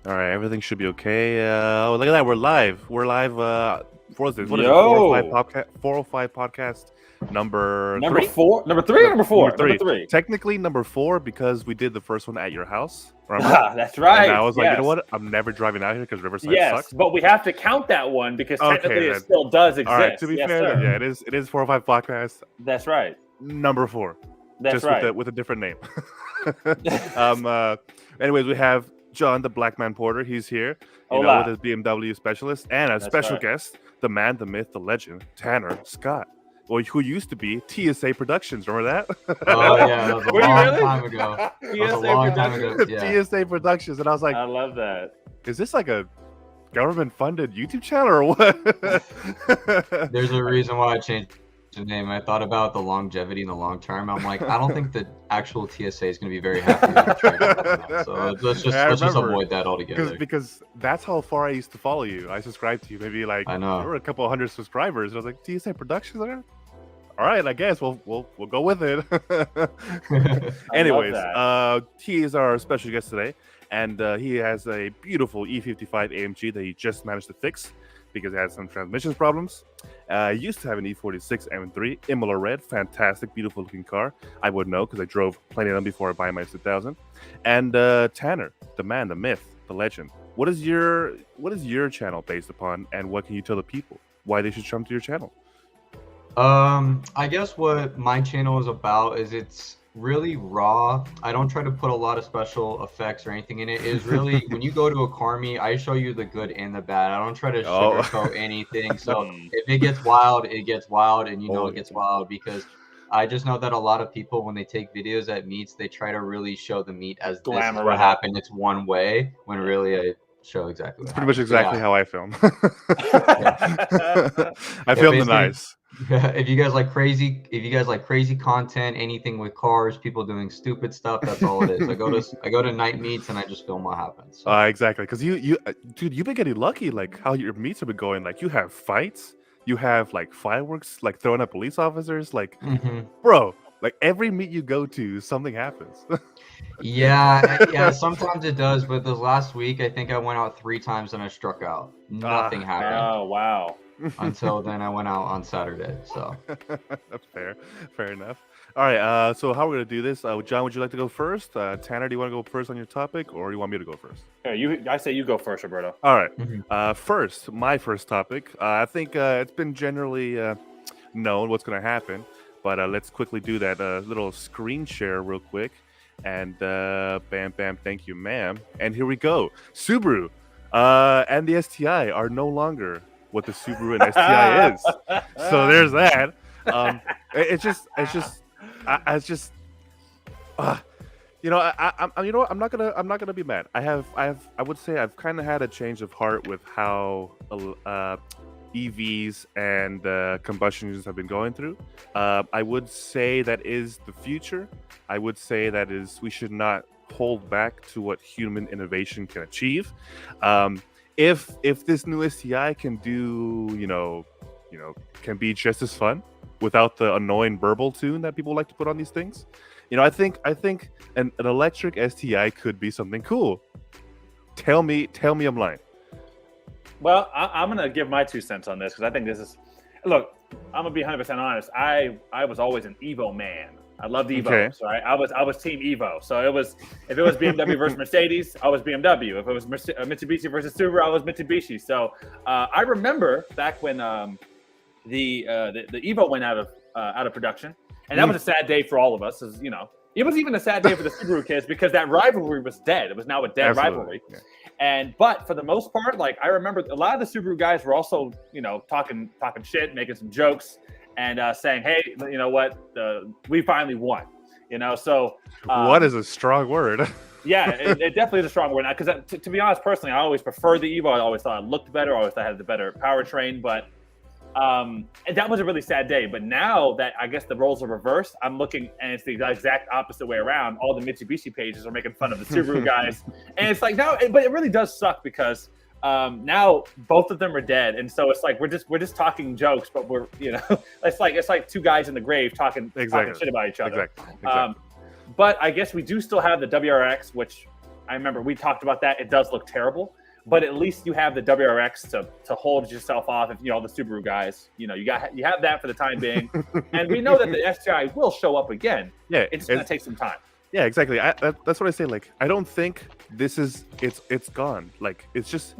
All right, everything should be okay. Oh, look at that. We're live. We're live. For this, what is it? Yo. 405 podcast number Number three. four, number three, or number four, Number three. Technically number 4 because we did the first one at your house. Remember? That's right. And I was like, yes. you know what? I'm never driving out here because Riverside Yes, sucks. but we have to count that one because technically it still does exist. All right. To be yes, fair, sir. yeah, it is 405 podcast. That's right. Number 4. That's just right. with a different name. Anyways, we have John, the Black Man Porter. He's here, with his BMW specialist, and a special guest, the man, the myth, the legend, Tanner Scott, who used to be TSA Productions. Remember that? Oh yeah, that was a long time ago. That was a long time ago. Yeah. TSA Productions, and I was like, I love that. Is this like a government-funded YouTube channel or what? There's a reason why I changed the name. I thought about the longevity in the long term. I'm like, I don't think the actual TSA is going to be very happy with the trade. So let's just avoid that altogether. Because that's how far I used to follow you. I subscribed to you. Maybe like I know there were a couple hundred subscribers. And I was like, TSA Productions there? All right, I guess we'll go with it. Anyways, he is our special guest today, and he has a beautiful E55 AMG that he just managed to fix because it had some transmission problems. I used to have an E46 M3 Imola red, fantastic, beautiful looking car. I would know because I drove plenty of them before I buy my 2000. And Tanner, the man, the myth, the legend. What is your channel based upon, and what can you tell the people why they should jump to your channel? I guess what my channel is about is it's really raw. I don't try to put a lot of special effects or anything in it. It's really when you go to a car meet, I show you the good and the bad. I don't try to sugarcoat anything. So if it gets wild, it gets wild, and it gets wild because I just know that a lot of people, when they take videos at meets, they try to really show the meet as this is what happened. It's one way when really I show exactly. It's pretty much exactly how I film. I film the nice. If you guys like crazy content, anything with cars, people doing stupid stuff, that's all it is. I go to night meets and I just film what happens. So. Exactly, because dude, you've been getting lucky. Like how your meets have been going. Like you have fights, you have like fireworks, like throwing at police officers. Like, bro, like every meet you go to, something happens. yeah. Sometimes it does, but this last week, I think I went out 3 times and I struck out. Nothing happened. Oh wow. Until then, I went out on Saturday. So that's fair enough. All right, so how we're gonna do this? John, would you like to go first? Tanner, do you want to go first on your topic, or do you want me to go first? I say you go first, Roberto. All right. My first topic. I think it's been generally known what's gonna happen, but let's quickly do that little screen share real quick. And bam, thank you, ma'am. And here we go. Subaru and the STI are no longer what the Subaru and STI is. So there's that. I'm not gonna be mad. I would say I've kind of had a change of heart with how EVs and combustion engines have been going through. I would say that is the future. I would say that is we should not hold back to what human innovation can achieve. If this new STI can do, can be just as fun without the annoying burble tune that people like to put on these things, I think an electric STI could be something cool. Tell me I'm lying. Well, I'm gonna give my 2 cents on this because I think this is. Look, I'm gonna be 100% honest. I was always an Evo man. I loved Evos, right? I was Team Evo. So if it was BMW versus Mercedes, I was BMW. If it was Mitsubishi versus Subaru, I was Mitsubishi. So I remember back when the Evo went out of production, and that was a sad day for all of us. As it was even a sad day for the Subaru kids because that rivalry was dead. It was now a dead rivalry. Yeah. But for the most part, like I remember, a lot of the Subaru guys were also talking shit, making some jokes. And saying, hey, you know what? We finally won. So what is a strong word? Yeah, it definitely is a strong word. Because to be honest, personally, I always preferred the Evo. I always thought it looked better. I always thought it had the better powertrain. But and that was a really sad day. But now that I guess the roles are reversed, I'm looking, and it's the exact opposite way around. All the Mitsubishi pages are making fun of the Subaru guys, and it's like now, but it really does suck because. Now both of them are dead, and so it's like we're just talking jokes, but we're it's like 2 guys in the grave talking shit about each other. Exactly. But I guess we do still have the WRX, which I remember we talked about that. It does look terrible, but at least you have the WRX to hold yourself off. If all the Subaru guys, you have that for the time being, and we know that the STI will show up again. Yeah, it's gonna take some time. Yeah, exactly. That's what I say. Like, I don't think it's gone. Like, it's just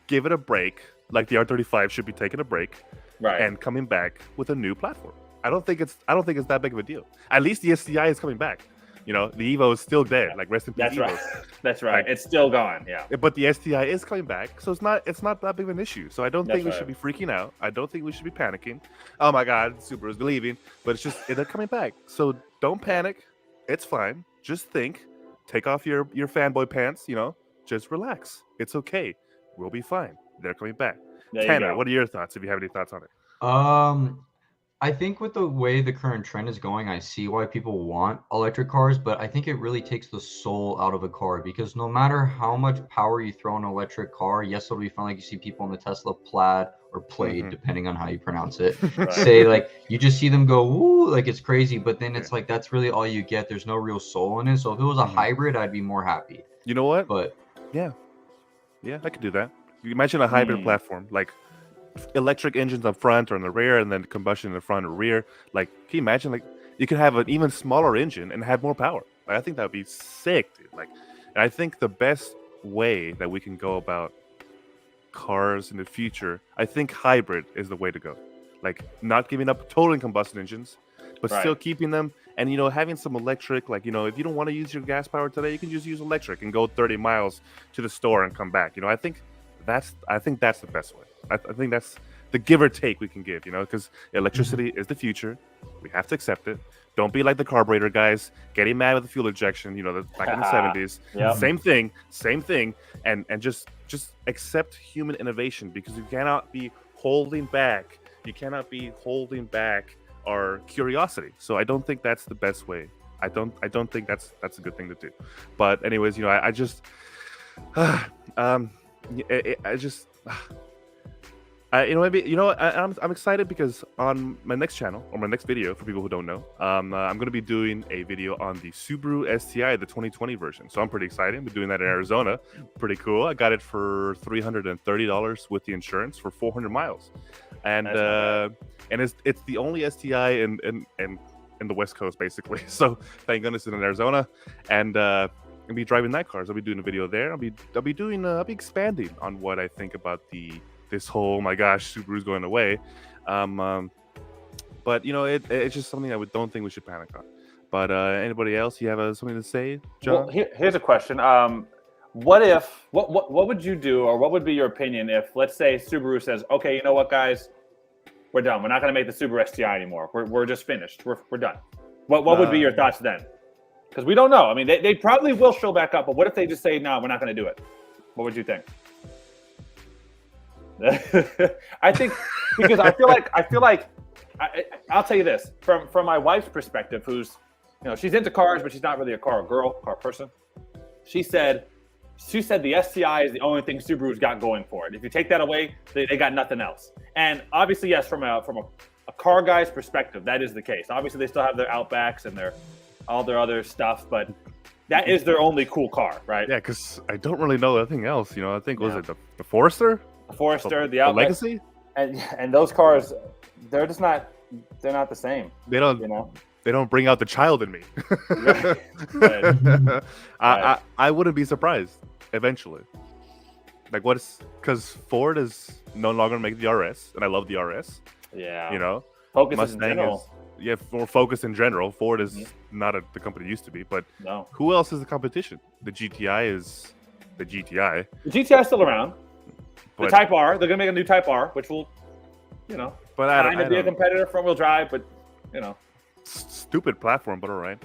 give it a break. Like the R35 should be taking a break, right, and coming back with a new platform. I don't think it's that big of a deal. At least the STI is coming back. The Evo is still dead. Like, rest in peace. That's right. That's right. Like, it's still gone. Yeah. But the STI is coming back, so it's not that big of an issue. So I don't think we should be freaking out. I don't think we should be panicking. Oh my God, Subaru's leaving. But it's just they're coming back. So don't panic. It's fine. Just think. Take off your fanboy pants. Just relax. It's okay. We'll be fine. They're coming back. Tanner, what are your thoughts? If you have any thoughts on it. I think with the way the current trend is going, I see why people want electric cars, but I think it really takes the soul out of a car, because no matter how much power you throw in an electric car, yes, it'll be fun. Like, you see people in the Tesla Plaid or Plaid, depending on how you pronounce it, say, like, you just see them go, woo, like, it's crazy. But then it's like, that's really all you get. There's no real soul in it. So if it was a hybrid, I'd be more happy. You know what? But yeah, I could do that. You imagine a hybrid platform, like electric engines up front or in the rear, and then combustion in the front or rear. Like, can you imagine? Like, you could have an even smaller engine and have more power. Like, I think that would be sick, dude. Like, and I think the best way that we can go about cars in the future, I think hybrid is the way to go. Like, not giving up totally combustion engines, but still keeping them, and having some electric. Like, if you don't want to use your gas power today, you can just use electric and go 30 miles to the store and come back. I think that's the best way. I think that's the give or take we can give, because electricity is the future. We have to accept it. Don't be like the carburetor guys getting mad with the fuel injection, back in the 70s. Yep. Same thing. And just accept human innovation, because you cannot be holding back. You cannot be holding back our curiosity. So I don't think that's the best way. I don't think that's a good thing to do. But anyways, I just I'm excited because on my next channel, or my next video, for people who don't know, I'm going to be doing a video on the Subaru STI, the 2020 version. So I'm pretty excited. I'm doing that in Arizona. Pretty cool. I got it for $330 with the insurance for 400 miles, and it's the only STI in the West Coast, basically. So thank goodness it's in Arizona, and I'll be driving that car. So I'll be doing a video there. I'll be expanding on what I think about this whole, oh my gosh, Subaru's going away. But it's just something I don't think we should panic on. But anybody else, you have something to say, John? Well, here's a question. What would you do, or what would be your opinion if, let's say, Subaru says, okay, you know what, guys, we're done. We're not going to make the Subaru STI anymore. We're just finished. We're done. What would be your thoughts then? Because we don't know. I mean, they probably will show back up, but what if they just say, no, we're not going to do it? What would you think? I think, because I feel like I'll tell you this from my wife's perspective, who's she's into cars, but she's not really a car person. She said the STI is the only thing Subaru's got going for it. If you take that away, they got nothing else. And obviously, yes, from a car guy's perspective, that is the case. Obviously, they still have their Outbacks and all their other stuff, but that is their only cool car, right? Yeah, because I don't really know anything else. I think was it the Forester? The Forester, the Outback, Legacy, and those cars, they're not the same. They don't bring out the child in me. Right. I wouldn't be surprised eventually. Like, because Ford is no longer making the RS, and I love the RS. Yeah. Focus in general. For Focus in general. Ford is not the company it used to be, but who else is the competition? The GTI is the GTI. The GTI is still around. The Type R, they're gonna make a new Type R, which will, but I kind of be a competitor, front-wheel drive, but stupid platform, but all right.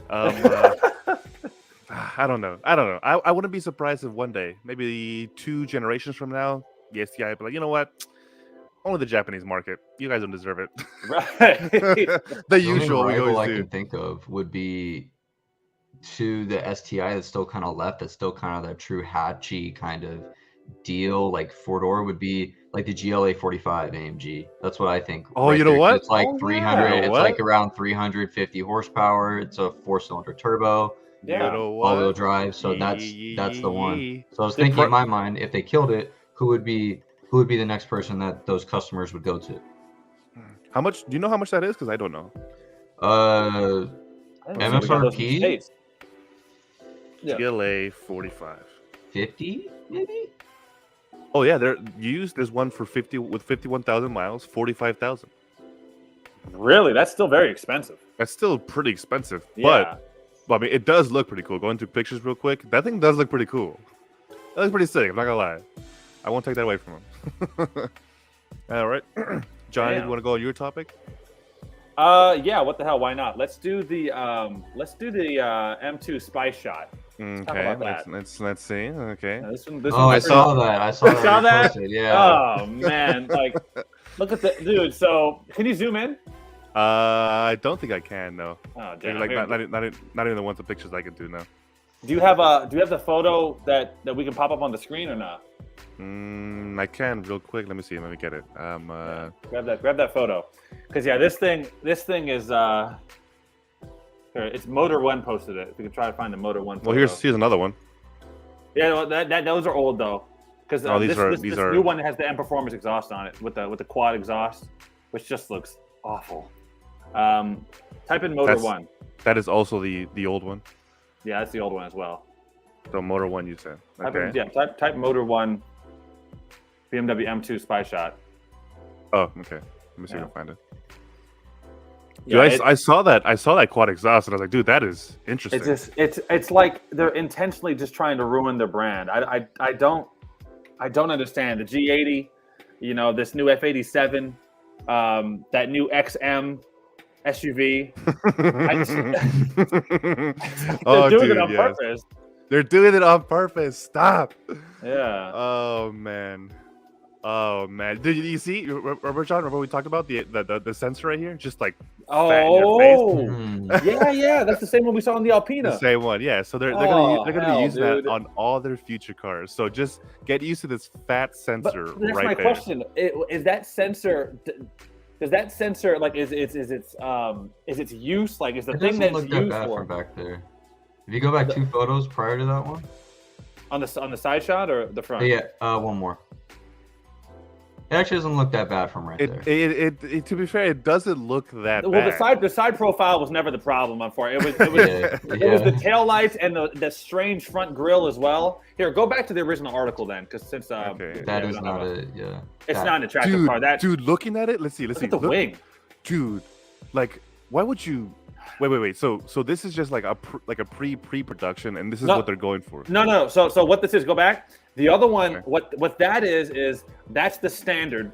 I don't know. I wouldn't be surprised if one day, maybe 2 generations from now, the STI would be like, you know what? Only the Japanese market. You guys don't deserve it. Right. The usual rival I can think of would be to the STI that's still kind of left. That's still kind of that true hatchy kind of deal. Like 4-door would be like the GLA 45 AMG. That's what I think. Oh, you know what? It's like 300. It's like around 350 horsepower. It's a 4-cylinder turbo. Yeah. Little one. all-wheel drive. So that's the one. So I was thinking in my mind, if they killed it, who would be the next person that those customers would go to? How much? Do you know how much that is? Because I don't know. MSRP? Yeah. GLA 45. 50 maybe? Oh yeah, they're used. There's one for 51,000 miles, 45,000. Really? That's still very expensive. That's still pretty expensive, Yeah. but I mean, it does look pretty cool. Going through pictures real quick, that thing does look pretty cool. That looks pretty sick. I'm not gonna lie. I won't take that away from him. All right, John, you want to go on your topic? Yeah. What the hell? Why not? Let's do the M2 spy shot. Okay, let's see. Okay. This I saw that. I saw that. Saw that? Posted, yeah. Oh man, like, look at the dude. So, can you zoom in? I don't think I can. No. Oh damn. Like not even the ones the pictures I can do now. Do you have the photo that we can pop up on the screen or not? I can real quick. Let me see. Let me get it. Grab that photo, because yeah, this thing is here, it's Motor One posted it. If we can try to find the Motor One photo. Well, here's another one. Yeah, well, those are old though, because this new one has the M Performance exhaust on it with the quad exhaust, which just looks awful. Type in Motor One. That is also the old one. Yeah, that's the old one as well. So Motor One, you said. Okay. Type Motor One. BMW M2 spy shot. Oh, okay. Let me see if I can find it. Yeah, dude, I saw that quad exhaust, and I was like, dude, that is interesting. It's like they're intentionally just trying to ruin their brand. I don't understand the G80, this new F87, that new XM SUV. They're doing it on purpose. They're doing it on purpose. Stop. Yeah. Oh man. Did you see? Remember, John? Remember we talked about the sensor right here? Just like fat in your face. Yeah. That's the same one we saw in the Alpina. The same one, yeah. So they're gonna use that on all their future cars. So just get used to this fat sensor. But that's my question. Is that sensor? Does that sensor is its use like is the thing that's look used that bad for from back there? If you go back 2 photos prior to that one, on the side shot or the front? Yeah, one more. It actually doesn't look that bad from right there. It to be fair, it doesn't look that well, bad. the side profile was never the problem for it. It was the tail lights and the strange front grille as well. Here, go back to the original article then, because since that is not it's not an attractive car. Dude, looking at it, let's see. Look at the wing, dude. Like, why would you? Wait. So this is just like a pre-production, and this is what they're going for. No. So what this is? Go back. The other one, what that is that's the standard,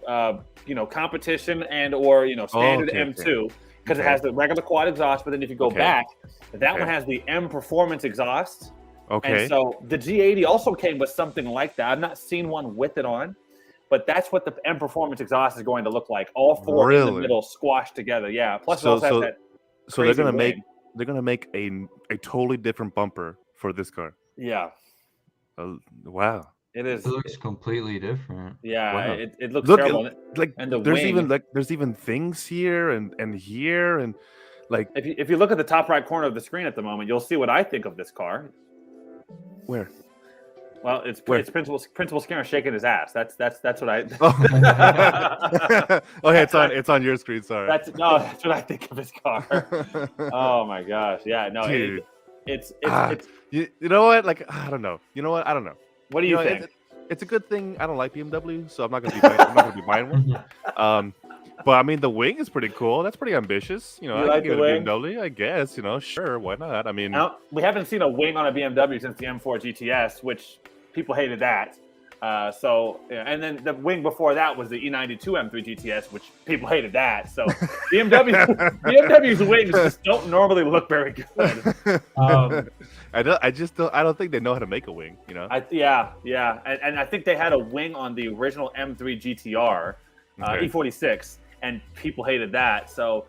competition and or standard M2, because it has the regular quad exhaust. But then if you go back, that one has the M Performance exhaust. Okay. And so the G80 also came with something like that. I've not seen one with it on, but that's what the M Performance exhaust is going to look like. All four in the middle squashed together. Yeah. Plus, it also has that. So they're gonna make a totally different bumper for this car. Yeah. Wow. It is. It looks completely different. Yeah, wow. It looks terrible. Like and the there's wing, there's even things here and here and like. If you look at the top right corner of the screen at the moment, you'll see what I think of this car. Where? Well, it's Principal Skinner shaking his ass. That's what I. Okay, it's on your screen. Sorry. That's what I think of his car. Oh my gosh, yeah, no, dude. It's you know what? Like, I don't know. You know what? I don't know. What do you think? It's a good thing I don't like BMW, so I'm not gonna be buying one. But I mean, the wing is pretty cool. That's pretty ambitious. I like can give the it a wing? BMW, I guess. Sure, why not? I mean, now, we haven't seen a wing on a BMW since the M4 GTS, which people hated that. And then the wing before that was the E92 M3 GTS, which people hated that. So BMW's wings just don't normally look very good. I don't think they know how to make a wing. Yeah, and I think they had a wing on the original M3 GTR, E46, and people hated that. So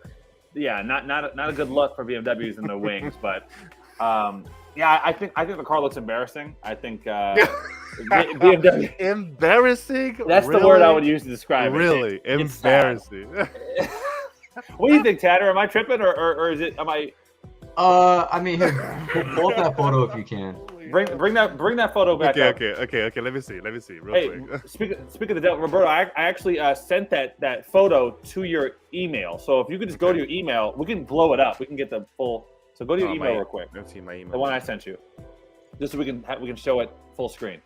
yeah, not a good look for BMWs and their wings, but. Yeah, I think the car looks embarrassing. I think BMW embarrassing. That's the word I would use to describe it. Really embarrassing. What do you think, Tatter? Am I tripping, or is it? Am I? I mean, here, pull up that photo if you can. Bring that photo back up. Okay. Let me see real Hey, quick. speak of the devil, Roberto, I actually sent that photo to your email. So if you could just go to your email, we can blow it up. We can get the full. So go to your email real quick. Let's see my email. The one I sent you, just so we can show it full screen.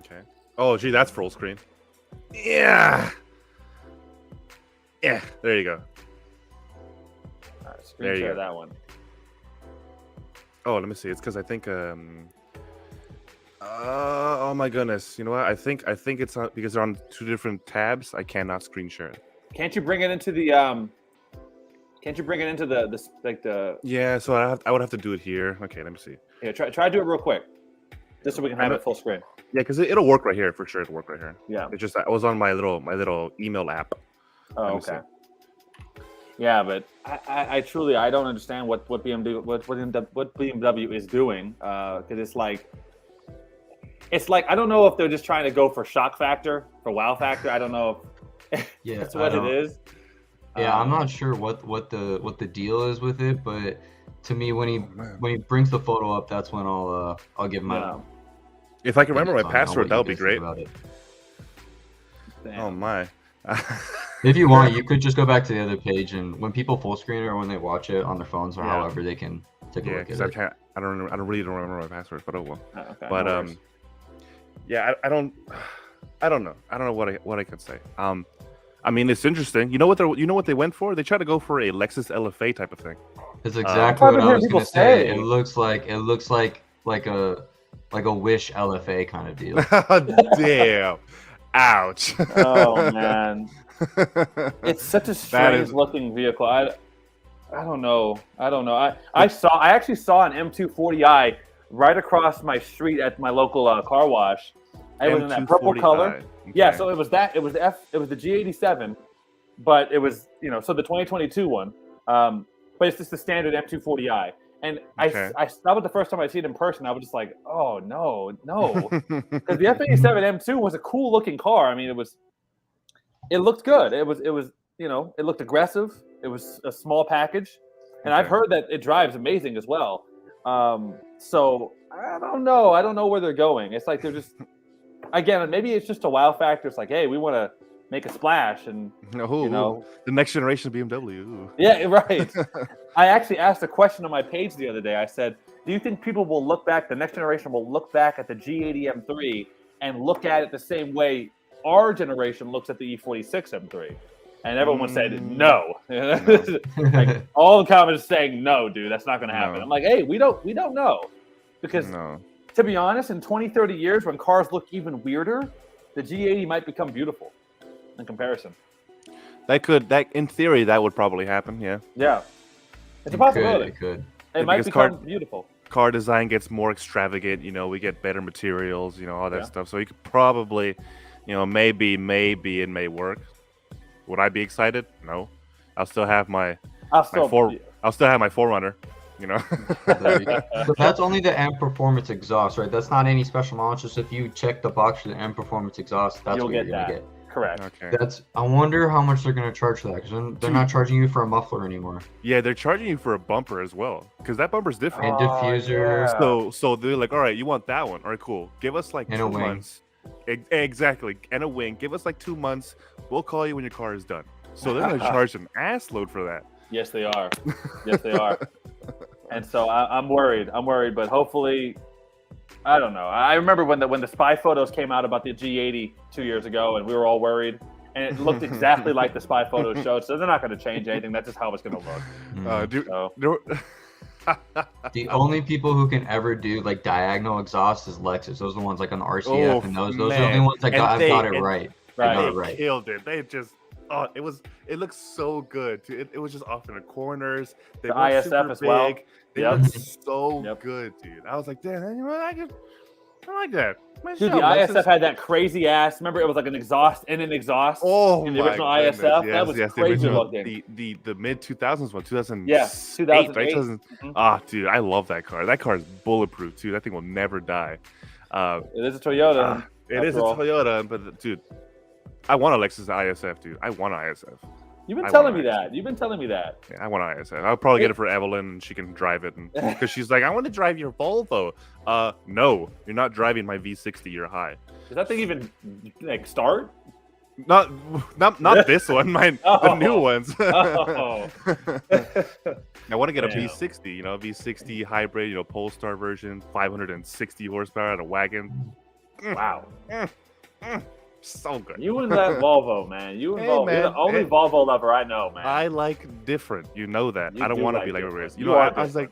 Okay. Oh, gee, that's full screen. Yeah. Yeah. There you go. All right, screen There you share go. that one. Oh, let me see. It's because I think oh my goodness. You know what? I think it's on, because they're on two different tabs. I cannot screen share it. Can't you bring it into the Can't you bring it into the Yeah, so I would have to do it here. Okay, let me see. Yeah, try to do it real quick, just so we can have it full screen. Yeah, because it'll work right here for sure. It'll work right here. Yeah. It's just I was on my little email app. Oh, okay. Yeah, but I truly don't understand what BMW is doing, because it's like I don't know if they're just trying to go for shock factor, for wow factor. I don't know if that's what it is. Yeah, I'm not sure what the deal is with it, but to me, when he brings the photo up, that's when I'll give him a. If I can remember my password, that would be great. Oh my. If you want, you could just go back to the other page, and when people full screen it or when they watch it on their phones or however, they can take a look at it. I really don't remember my password, but oh well. Okay, but no yeah, I don't know. I don't know what I could say. I mean, it's interesting. You know what they went for? They tried to go for a Lexus LFA type of thing. That's exactly what I was gonna say. It looks like a Wish LFA kind of deal. Damn. Ouch. Oh man. It's such a strange looking vehicle. I don't know. I actually saw an M240i right across my street at my local car wash. It was in that purple color. Okay. Yeah, so it was the G87, but it was, so the 2022 one. But it's just the standard M240i. And that was the first time I see it in person. I was just like, oh no, because the F87 M2 was a cool looking car. I mean, it looked good. It looked aggressive. It was a small package, and I've heard that it drives amazing as well. So I don't know. I don't know where they're going. It's like they're just, again, maybe it's just a wow factor. It's like, hey, we want to make a splash, and the next generation of BMW. Ooh. Yeah, right. I actually asked a question on my page the other day. I said, do you think people will look back, the next generation will look back at the G80 M3 and look at it the same way our generation looks at the E46 M3? And everyone said no. Like, all the comments saying no, dude, that's not going to happen. I'm like, hey, we don't know, because to be honest, in 20, 30 years, when cars look even weirder, the G80 might become beautiful in comparison. That in theory, that would probably happen. Yeah. Yeah. It's a possibility. It could. It might become beautiful. Car design gets more extravagant. We get better materials. All that stuff. So you could probably, maybe it may work. Would I be excited? No. I'll still have my Forerunner. But that's only the M Performance exhaust, right? That's not any special launch. Just if you check the box for the M Performance exhaust, that's what you're gonna get. Correct. Okay. I wonder how much they're gonna charge for that, because they're not charging you for a muffler anymore. Yeah, they're charging you for a bumper as well, because that bumper's different. And diffuser. Yeah. So they're like, all right, you want that one? All right, cool. Give us like 2 months. Exactly, and a wing. Give us like 2 months. We'll call you when your car is done. So they're gonna charge an ass load for that. Yes, they are. Yes, they are. And so I'm worried. But hopefully, I don't know. I remember when the spy photos came out about the G80 2 years ago, and we were all worried. And it looked exactly like the spy photos showed. So they're not going to change anything. That's just how it's going to look. The only people who can ever do like diagonal exhaust is Lexus. Those are the ones like on the RCF, and those are the only ones that got it right. They killed it. They just it looks so good. It was just off in the corners. They the ISF as well. They look so good, dude. I was like, damn, I like that. Dude, the ISF had that crazy ass. Remember, it was like an exhaust in an exhaust. Oh, in the original ISF, yes, that was crazy looking. The mid 2000s one, 2008. Yeah, 2008. Right? Dude, I love that car. That car is bulletproof too. That thing will never die. It is a Toyota. It is a Toyota, but dude, I want a Lexus ISF, dude. I want an ISF. You've been I telling want me an that. You've been telling me that. Yeah, I want an ISX. I'll probably get it for Evelyn, and she can drive it, because she's like, I want to drive your Volvo. No, you're not driving my V60 year high. Does that thing even like start? Not this one, the new ones. Oh. I want to get a Damn. V60, V60 hybrid, Polestar version, 560 horsepower at a wagon. Wow. So good. You and that Volvo, man. You and Hey, Volvo. man. You're the only Volvo lover I know, man. I like different. You know that. You I don't do want to like be like different. everybody You else. are I was like,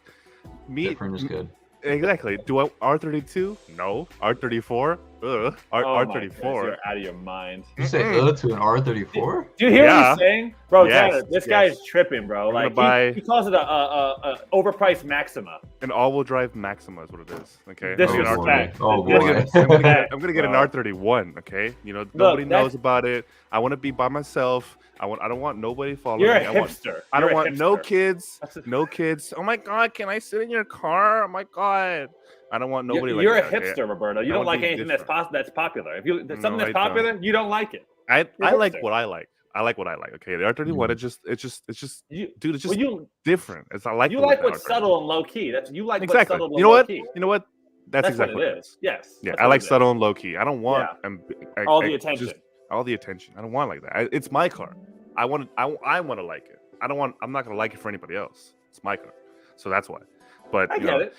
me. Different is good. Exactly. Do I R32? No. R34? Ugh. Oh my R34. goodness, you're out of your mind. You say to an R34? Do you hear what Yeah. he's saying, bro? Yes, Tanner, this guy yes. is tripping, bro. I'm Like gonna he calls it a overpriced Maxima. An all-wheel drive Maxima is what it is. Okay. This I'm is gonna fact. Oh, I'm gonna boy. get, I'm gonna get, I'm gonna get an Bro. R31. Okay. Nobody that's- knows about it. I want to be by myself. I don't want nobody following You're a me. hipster. I don't You're a want no hipster. kids. No kids. Oh my God, can I sit in your car? Oh my God. I don't want nobody You're like a that. okay? hipster, Roberto. You I don't wanna like be anything different. that's popular. If you No, something that's I don't. popular, you don't like it. I You're like hipster. what I like. I like what I like. Okay. The R31, it's just You, dude, it's well, just you different. I like you the like look of what's the R31. subtle and low key. That's you like Exactly. what's subtle and You know low what? key. You know what? That's exactly what it is. Yes. Yeah, that's I what like it is. subtle and low key. I don't want All the attention. all the attention. I don't want like that. It's my car. I want to like it. I'm not gonna like it for anybody else. It's my car, so that's why. But I get it.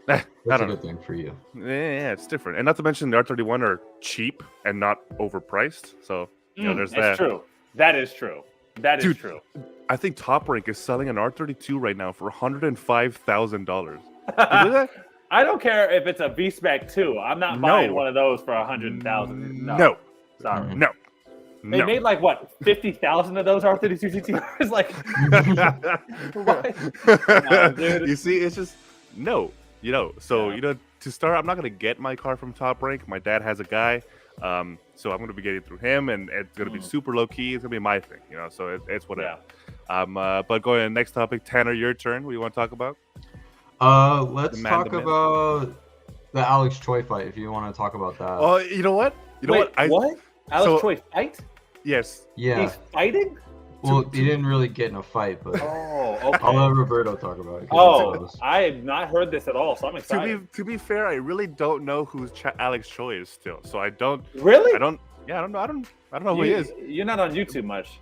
That's I a don't good thing for you. Yeah, it's different. And not to mention the R31 are cheap and not overpriced. So there's that's that. true. That is true. That is Dude, true. I think Top Rank is selling an R32 right now for $105,000. that? I don't care if it's a V Spec 2. I'm not buying one of those for 100,000. No. Sorry. No. They made like what 50,000 of those R32 GTRs. Like, what? No, dude. You see, it's just no. So to start, I'm not gonna get my car from Top Rank. My dad has a guy, so I'm gonna be getting through him, and it's gonna be super low key. It's gonna be my thing, So it's whatever. Yeah. But going to the next topic, Tanner, your turn. What do you want to talk about? Let's The man, talk the myth. about the Alex Choi fight. If you want to talk about that. Oh, you know what? Wait, what? Alex Choi fight? Yes. Yeah. He's fighting? Well, he didn't really get in a fight, but Oh, okay. I'll let Roberto talk about it. 'cause he knows. I have not heard this at all, so I'm excited. To be fair, I really don't know who Alex Choi is still. So I don't. Really? I don't know who he is. You're not on YouTube much,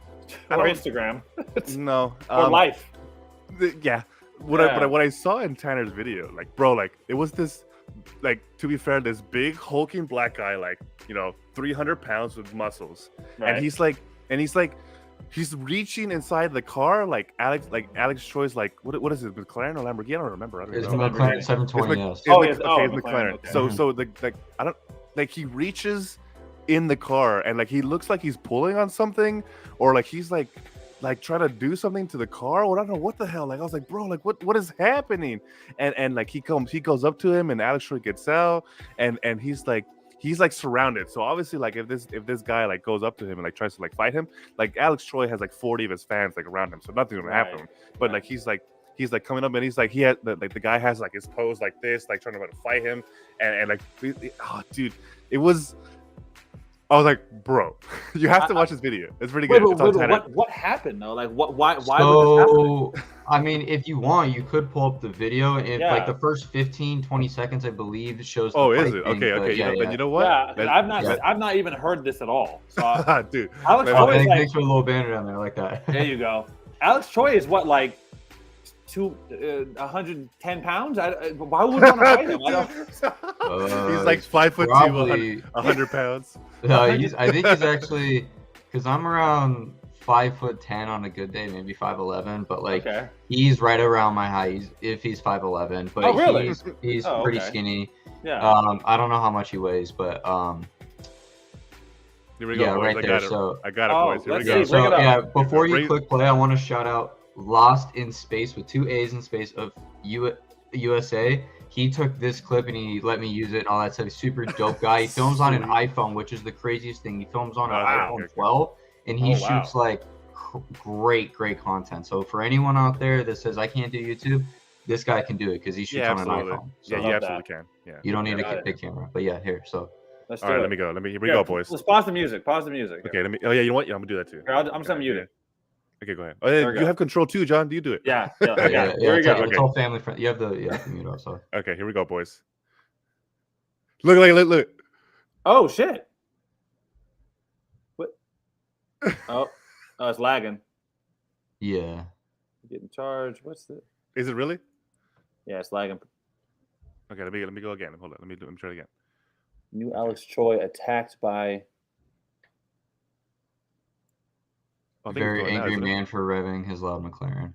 I or don't- Instagram, No. or life. Yeah. What I saw in Tanner's video, like, bro, like, it was this, like, to be fair, this big hulking black guy, like, 300 pounds with muscles, Right. and he's reaching inside the car, like Alex Choi's, like, what is it, McLaren or Lamborghini? I don't remember. I don't It's know. the McLaren It's 720 Mc- S. it's Mc- yes. okay, it's McLaren, McLaren. okay. So I don't like, he reaches in the car and like he looks like he's pulling on something, or like he's like trying to do something to the car, or I don't know what the hell. Like I was like, bro, like what is happening? And like he goes up to him, and Alex Troy gets out, and he's like surrounded. So obviously, like if this guy like goes up to him and like tries to like fight him, like Alex Troy has like 40 of his fans like around him, so nothing's gonna happen. But like he's like coming up, and he's like the guy has like his pose like this, like trying to fight him, and like, oh dude, it was. I was like, bro, you have to watch this video. It's pretty good. It's on Tanner. What happened though? Like, why was this So, happening? I mean, if you want, you could pull up the video. And Yeah. like the first 15-20 seconds, I believe, it shows. Oh, the is fight it? thing, Okay, but okay. yeah, Then you know what? Yeah, I've not even heard this at all. So Dude, Alex let- Oh, Choi is thanks like, for the little banner down there, like that. there you go. Alex Choi is what, like 110 pounds? Why would we want to fight him? I don't. he's like 5'2", Probably. 100 pounds. No, I think he's actually, because I'm around 5'10" on a good day, maybe 5'11", but like Okay. he's right around my height. If he's 5'11", but Oh, really? he's Oh, pretty okay. skinny. Yeah. I don't know how much he weighs, but Here we go, yeah, boys. right I there. got it. So I got it, Oh, boys. Here we let's go. see. Bring it so up. yeah, before you Bring- click play, I want to shout out Lost in Space with 2 A's in space of USA. He took this clip and he let me use it and all that stuff. Super dope guy. He films on an iPhone, which is the craziest thing. He films on an Wow. iPhone 12 and he Oh, wow. shoots like great content. So for anyone out there that says I can't do YouTube, this guy can do it because he shoots Yeah, on an absolutely. iPhone. So Yeah, you Love absolutely can. Yeah. you don't need Got a it. big camera. But yeah, here. So Let's All do right, it. let me go. Here we go, boys. Let's pause the music. Pause the music. Okay, let me. Oh yeah, you know what? Yeah, I'm gonna do that too. Here, I'm just gonna mute it. Okay, go ahead. Oh, yeah, you have control too, John. Do you do it? Yeah, I got it. Here we go. It's all family friendly. You have the mute up. So okay, here we go, boys. Look. Oh shit! What? Oh, it's lagging. Yeah. Getting charged. What's the? Is it really? Yeah, it's lagging. Okay, let me go again. Hold on. Let me try it again. New Alex Choi attacked by. A very angry man for revving his loud McLaren.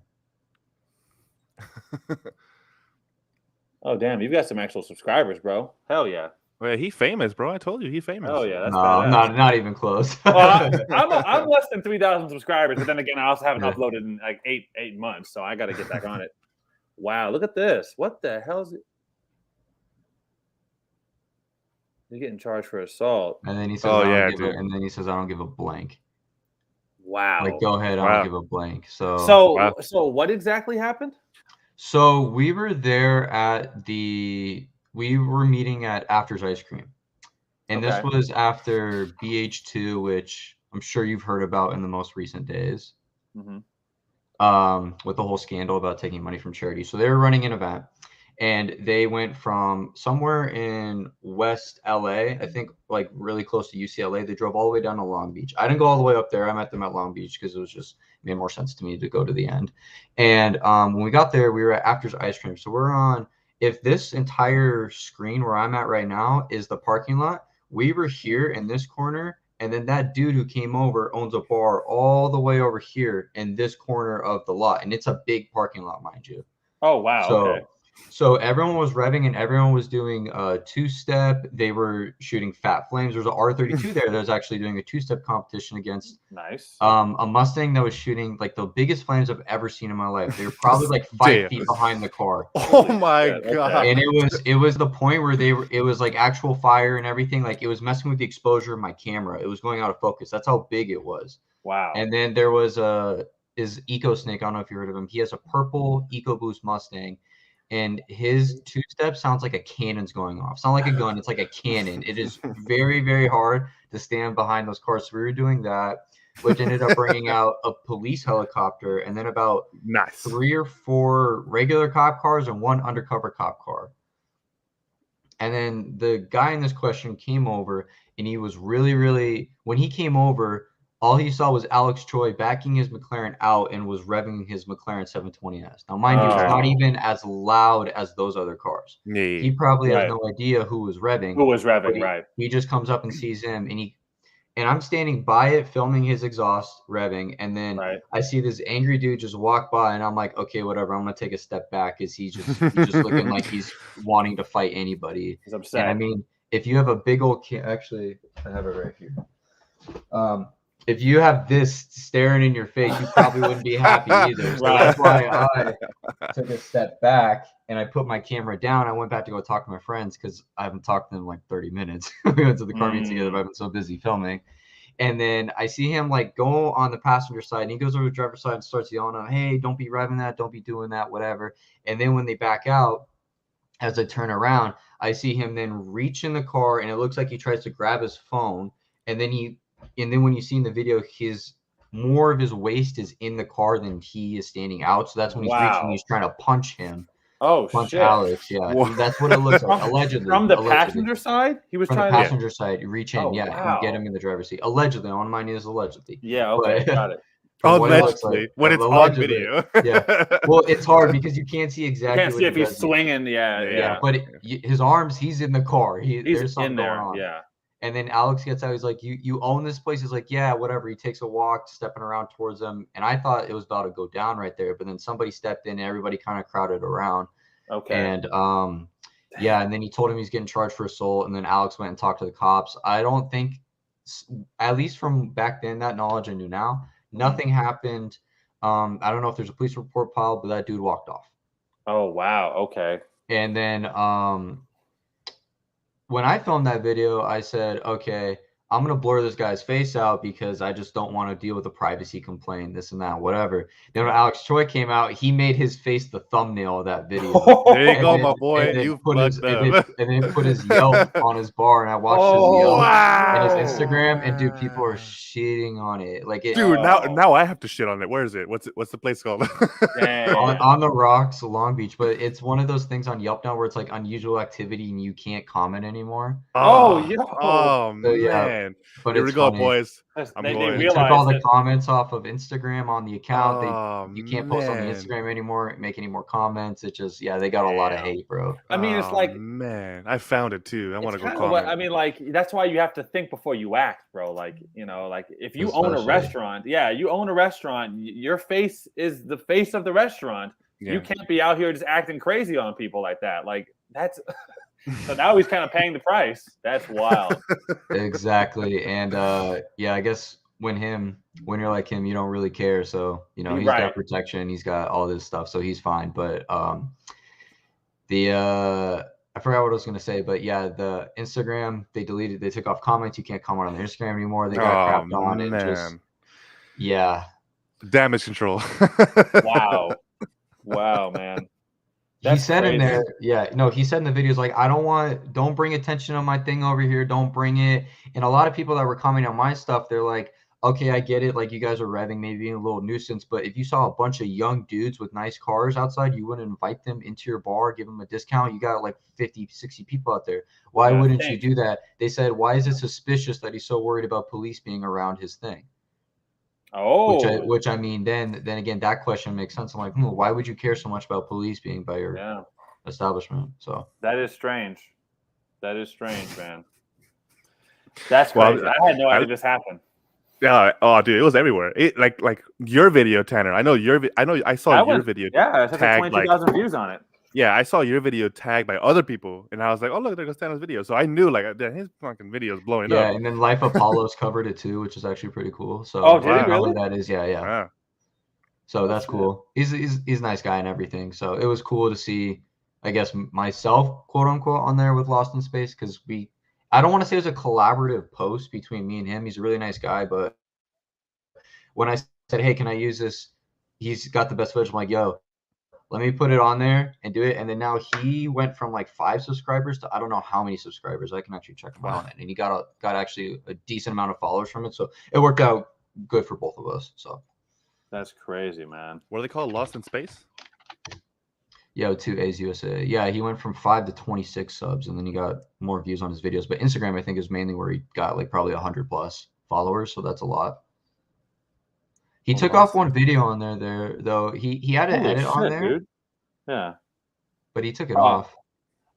Oh damn! You've got some actual subscribers, bro. Hell yeah. Well, he famous, bro. I told you, he famous. Oh yeah, that's badass. Not even close. Well, I'm less than 3,000 subscribers, but then again, I also haven't uploaded in like eight months, so I got to get back on it. Wow, look at this! What the hell is it? You're getting charged for assault. And then he says, and then he says, I don't give a blank. Wow. Like, go ahead, I don't give a blank. So what exactly happened? So we were there we were meeting at After's Ice Cream. And this was after BH2, which I'm sure you've heard about in the most recent days. With the whole scandal about taking money from charity. So they were running an event. And they went from somewhere in West LA, I think like really close to UCLA. They drove all the way down to Long Beach. I didn't go all the way up there. I met them at Long Beach because it made more sense to me to go to the end. And when we got there, we were at After's Ice Cream. So we're on, if this entire screen where I'm at right now is the parking lot, we were here in this corner. And then that dude who came over owns a bar all the way over here in this corner of the lot. And it's a big parking lot, mind you. Oh, wow. So everyone was revving and everyone was doing two-step. They were shooting Fat Flames. There's an R32 there that was actually doing a two-step competition against a Mustang that was shooting like the biggest flames I've ever seen in my life. They were probably like 5 feet behind the car. Oh my god! And it was the point where it was like actual fire and everything. Like it was messing with the exposure of my camera. It was going out of focus. That's how big it was. Wow. And then there was is Eco Snake. I don't know if you heard of him. He has a purple EcoBoost Mustang. And his two-step sounds like a cannon's going off. It's not like a gun. It's like a cannon. It is very, very hard to stand behind those cars. So we were doing that, which ended up bringing out a police helicopter and then about 3 or 4 regular cop cars and 1 undercover cop car. And then the guy in this question came over, and he was really, really – when he came over, all he saw was Alex Choi backing his McLaren out and was revving his McLaren 720S. Now, mind you, it's not even as loud as those other cars. He probably has no idea who was revving. Right. He just comes up and sees him, and I'm standing by it, filming his exhaust revving, and then I see this angry dude just walk by, and I'm like, okay, whatever. I'm gonna take a step back, because he's just looking like he's wanting to fight anybody. He's upset. And I mean, if you have a big old actually, I have it right here. If you have this staring in your face, you probably wouldn't be happy either. So that's why I took a step back and I put my camera down. I went back to go talk to my friends because I haven't talked to them in like 30 minutes. We went to the car meet together, but I've been so busy filming. And then I see him like go on the passenger side, and he goes over to the driver's side and starts yelling at him, hey, don't be revving that, don't be doing that, whatever. And then when they back out, as I turn around, I see him then reach in the car, and it looks like he tries to grab his phone, and then when you see in the video, more of his waist is in the car than he is standing out. So that's when he's reaching, he's trying to punch him. Punch shit. Alex, yeah. That's what it looks like, allegedly. From the passenger side? He was trying to... From the passenger side, reach in, and get him in the driver's seat. Allegedly. I want to mind you, this allegedly. Yeah, okay, got it. Allegedly, when it's on video. Yeah. Well, it's hard because you can't see exactly. You can't see if he's swinging. Yeah. But his arms, he's in the car. There's something in there. Going on. Yeah. And then Alex gets out. He's like, you own this place? He's like, yeah, whatever. He takes a walk, stepping around towards them. And I thought it was about to go down right there. But then somebody stepped in, and everybody kind of crowded around. Okay. And and then he told him he's getting charged for assault. And then Alex went and talked to the cops. I don't think, at least from back then, that knowledge I knew now, nothing happened. I don't know if there's a police report filed, but that dude walked off. Oh, wow. Okay. And then when I filmed that video, I said, okay, I'm gonna blur this guy's face out because I just don't want to deal with a privacy complaint, this and that, whatever. Then when Alex Choi came out, he made his face the thumbnail of that video. There you go, then, my boy. and then You put his fucked up. and then put his Yelp on his bar, and I watched his Oh, Yelp and his wow. Instagram, and dude, people are shitting on it. Like it, Dude, now I have to shit on it. Where is it? What's the place called? on the rocks, Long Beach, but it's one of those things on Yelp now where it's like unusual activity and you can't comment anymore. Oh, oh So, yeah, man. but Here it's we go, funny. boys. They He realized took all the that- comments off of Instagram on the account. Oh, You can't post on the man. Instagram anymore, make any more comments. It just, yeah, they got a lot of hate, bro. I mean, it's Oh, like man, I found it too. I want to go kinda comment. what I mean, like that's why you have to think before you act, bro. Like like if you own a Especially. restaurant, you own a restaurant. Your face is the face of the restaurant. Yeah. You can't be out here just acting crazy on people like that. Like that's so now he's kind of paying the price. That's wild. Exactly. And yeah, I guess when you're like him, you don't really care. So, you know, he's Right. got protection, he's got all this stuff, so he's fine. But I forgot what I was gonna say, but yeah, the Instagram, they took off comments. You can't comment on their Instagram anymore. They got crapped on and just yeah. Damage control. Wow. Wow, man. He That's said in crazy. there, he said in the videos, like, don't bring attention on my thing over here. Don't bring it. And a lot of people that were commenting on my stuff, they're like, okay, I get it. Like, you guys are revving, maybe being a little nuisance. But if you saw a bunch of young dudes with nice cars outside, you wouldn't invite them into your bar, give them a discount. You got like 50, 60 people out there. Why wouldn't you do that? They said, why is it suspicious that he's so worried about police being around his thing? Oh, Which I mean, then again, that question makes sense. I'm like, why would you care so much about police being by your establishment? So that is strange. That is strange, man. That's crazy. I had no idea this happened. Yeah. Oh, dude, it was everywhere. It like your video, Tanner. I saw your video. Yeah, it has like tagged 22,000 views on it. Yeah, I saw your video tagged by other people, and I was like, "Oh, look, there goes Tanner's video." So I knew like his fucking video is blowing up. Yeah, and then Life Apollo's covered it too, which is actually pretty cool. So oh, did he really? That is, yeah. Wow. So that's cool. He's a nice guy and everything. So it was cool to see, I guess, myself, quote unquote, on there with Lost in Space, because I don't want to say it was a collaborative post between me and him. He's a really nice guy, but when I said, "Hey, can I use this?" He's got the best footage. I'm like, "Yo, let me put it on there and do it." And then now he went from like 5 subscribers to I don't know how many subscribers. I can actually check him out, and he got actually a decent amount of followers from it. So it worked out good for both of us. So that's crazy, man. What are they called? Lost in Space? Yeah, with 2 A's USA. Yeah, he went from 5 to 26 subs, and then he got more views on his videos. But Instagram, I think, is mainly where he got like probably 100+ followers. So that's a lot. He took off one video on there though. He had an edit on there. Dude. Yeah. But he took it off.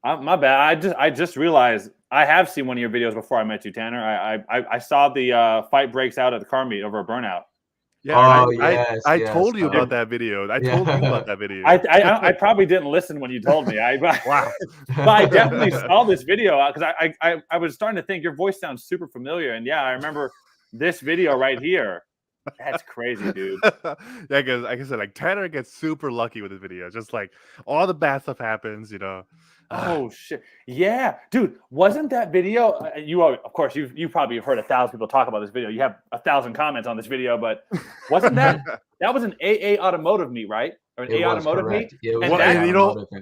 My bad. I just realized I have seen one of your videos before I met you, Tanner. I saw the fight breaks out at the car meet over a burnout. Yeah, I told you about that video. I told you about that video. I probably didn't listen when you told me. Wow. But I definitely saw this video because I was starting to think your voice sounds super familiar. And yeah, I remember this video right here. That's crazy, dude. Yeah, because like I said, like Tanner gets super lucky with his videos. Just like all the bad stuff happens, you know. Oh shit! Yeah, dude, wasn't that video? Of course, you probably have heard 1,000 people talk about this video. You have 1,000 comments on this video, but wasn't that was an AA automotive meet, right? Or an A automotive meet? Yeah,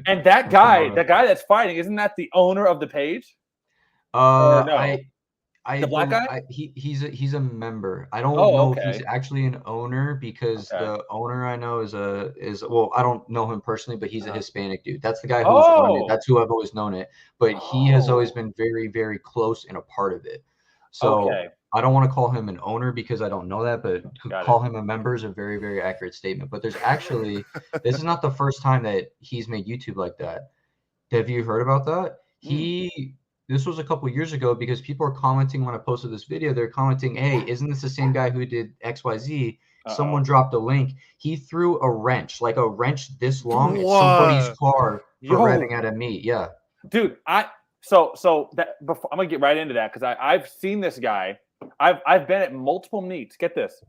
and that guy that's fighting, isn't that the owner of the page? No? The black guy? He's a member. I don't know if he's actually an owner because the owner I know is well, I don't know him personally, but he's a Hispanic dude. That's the guy who's on it. That's who I've always known it. But he has always been very, very close and a part of it. So I don't want to call him an owner because I don't know that, but call him a member is a very, very accurate statement. But there's actually this is not the first time that he's made YouTube like that. Have you heard about that? This was a couple years ago because people are commenting when I posted this video. They're commenting, "Hey, isn't this the same guy who did XYZ?" Someone dropped a link. He threw a wrench, like a wrench this long, at somebody's car for revving at a meet. Yeah, dude. So that before, I'm gonna get right into that because I've seen this guy. I've been at multiple meets. Get this.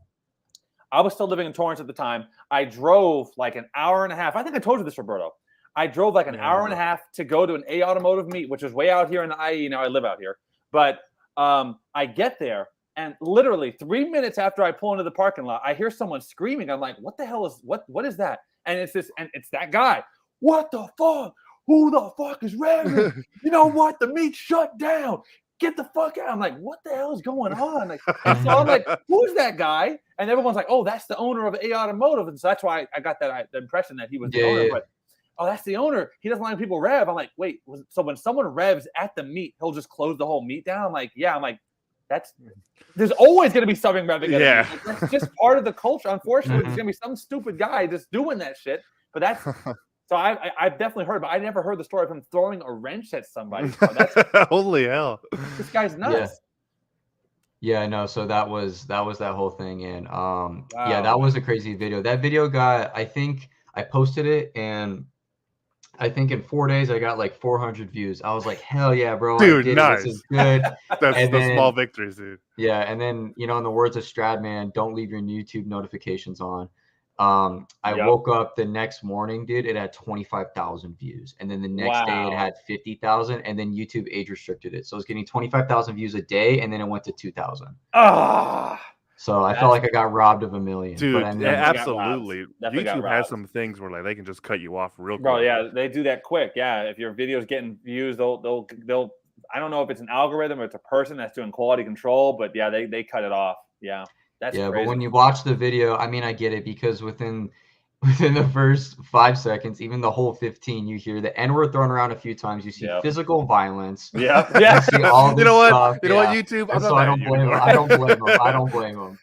I was still living in Torrance at the time. I drove like an hour and a half. I think I told you this, Roberto. I drove like an hour and a half to go to an A automotive meet, which was way out here in the IE. Now I live out here, but I get there, and literally 3 minutes after I pull into the parking lot, I hear someone screaming. I'm like, what the hell is what is that? And it's that guy. What the fuck? Who the fuck is revving? You know what? The meat shut down. Get the fuck out. I'm like, what the hell is going on? Like, and so I'm like, who's that guy? And everyone's like, oh, that's the owner of A Automotive. And so that's why I got the impression that he was the owner. But oh, that's the owner. He doesn't like people rev. I'm like, wait, so when someone revs at the meet, he'll just close the whole meet down? I'm like, yeah. I'm like, there's always going to be something revving at a meet. Like, that's just part of the culture. Unfortunately, there's going to be some stupid guy just doing that shit. But that's so I've definitely heard, but I never heard the story of him throwing a wrench at somebody. Holy hell! This guy's nuts. Yeah, no. So that was that whole thing, and yeah, that was a crazy video. That video got, I think I posted it, and I think in 4 days I got like 400 views. I was like, hell yeah, bro! Dude, I did nice. It. This is good. That's the small victories, dude. Yeah, and then in the words of Stradman, don't leave your YouTube notifications on. I woke up the next morning, dude, it had 25,000 views, and then the next day it had 50,000, and then YouTube age restricted it, so it's getting 25,000 views a day, and then it went to 2,000. So I felt like I got robbed of 1 million. Dude, absolutely. YouTube has some things where like they can just cut you off real quick. Bro, yeah, they do that quick. Yeah, if your video's getting views, they'll. I don't know if it's an algorithm or it's a person that's doing quality control, but yeah, they cut it off. Yeah. That's crazy. But when you watch the video, I mean, I get it, because within the first 5 seconds, even the whole 15, you hear the N-word thrown around a few times. You see physical violence. Yeah. You see all this stuff. You know what, YouTube? I don't blame him. I don't blame him.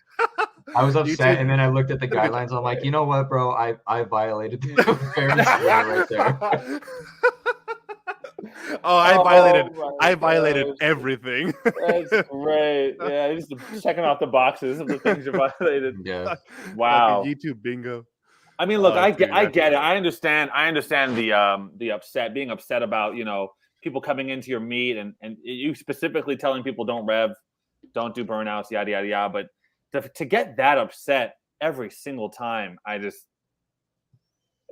I was upset, and then I looked at the guidelines. I'm like, you know what, bro? I violated the fairness right there. I violated everything. That's great. Yeah, just checking off the boxes of the things you violated. Yeah. Wow. Like YouTube bingo. I mean, look, I get it. I understand the being upset about, people coming into your meet and you specifically telling people don't rev, don't do burnouts, yada yada yada. But to get that upset every single time, I just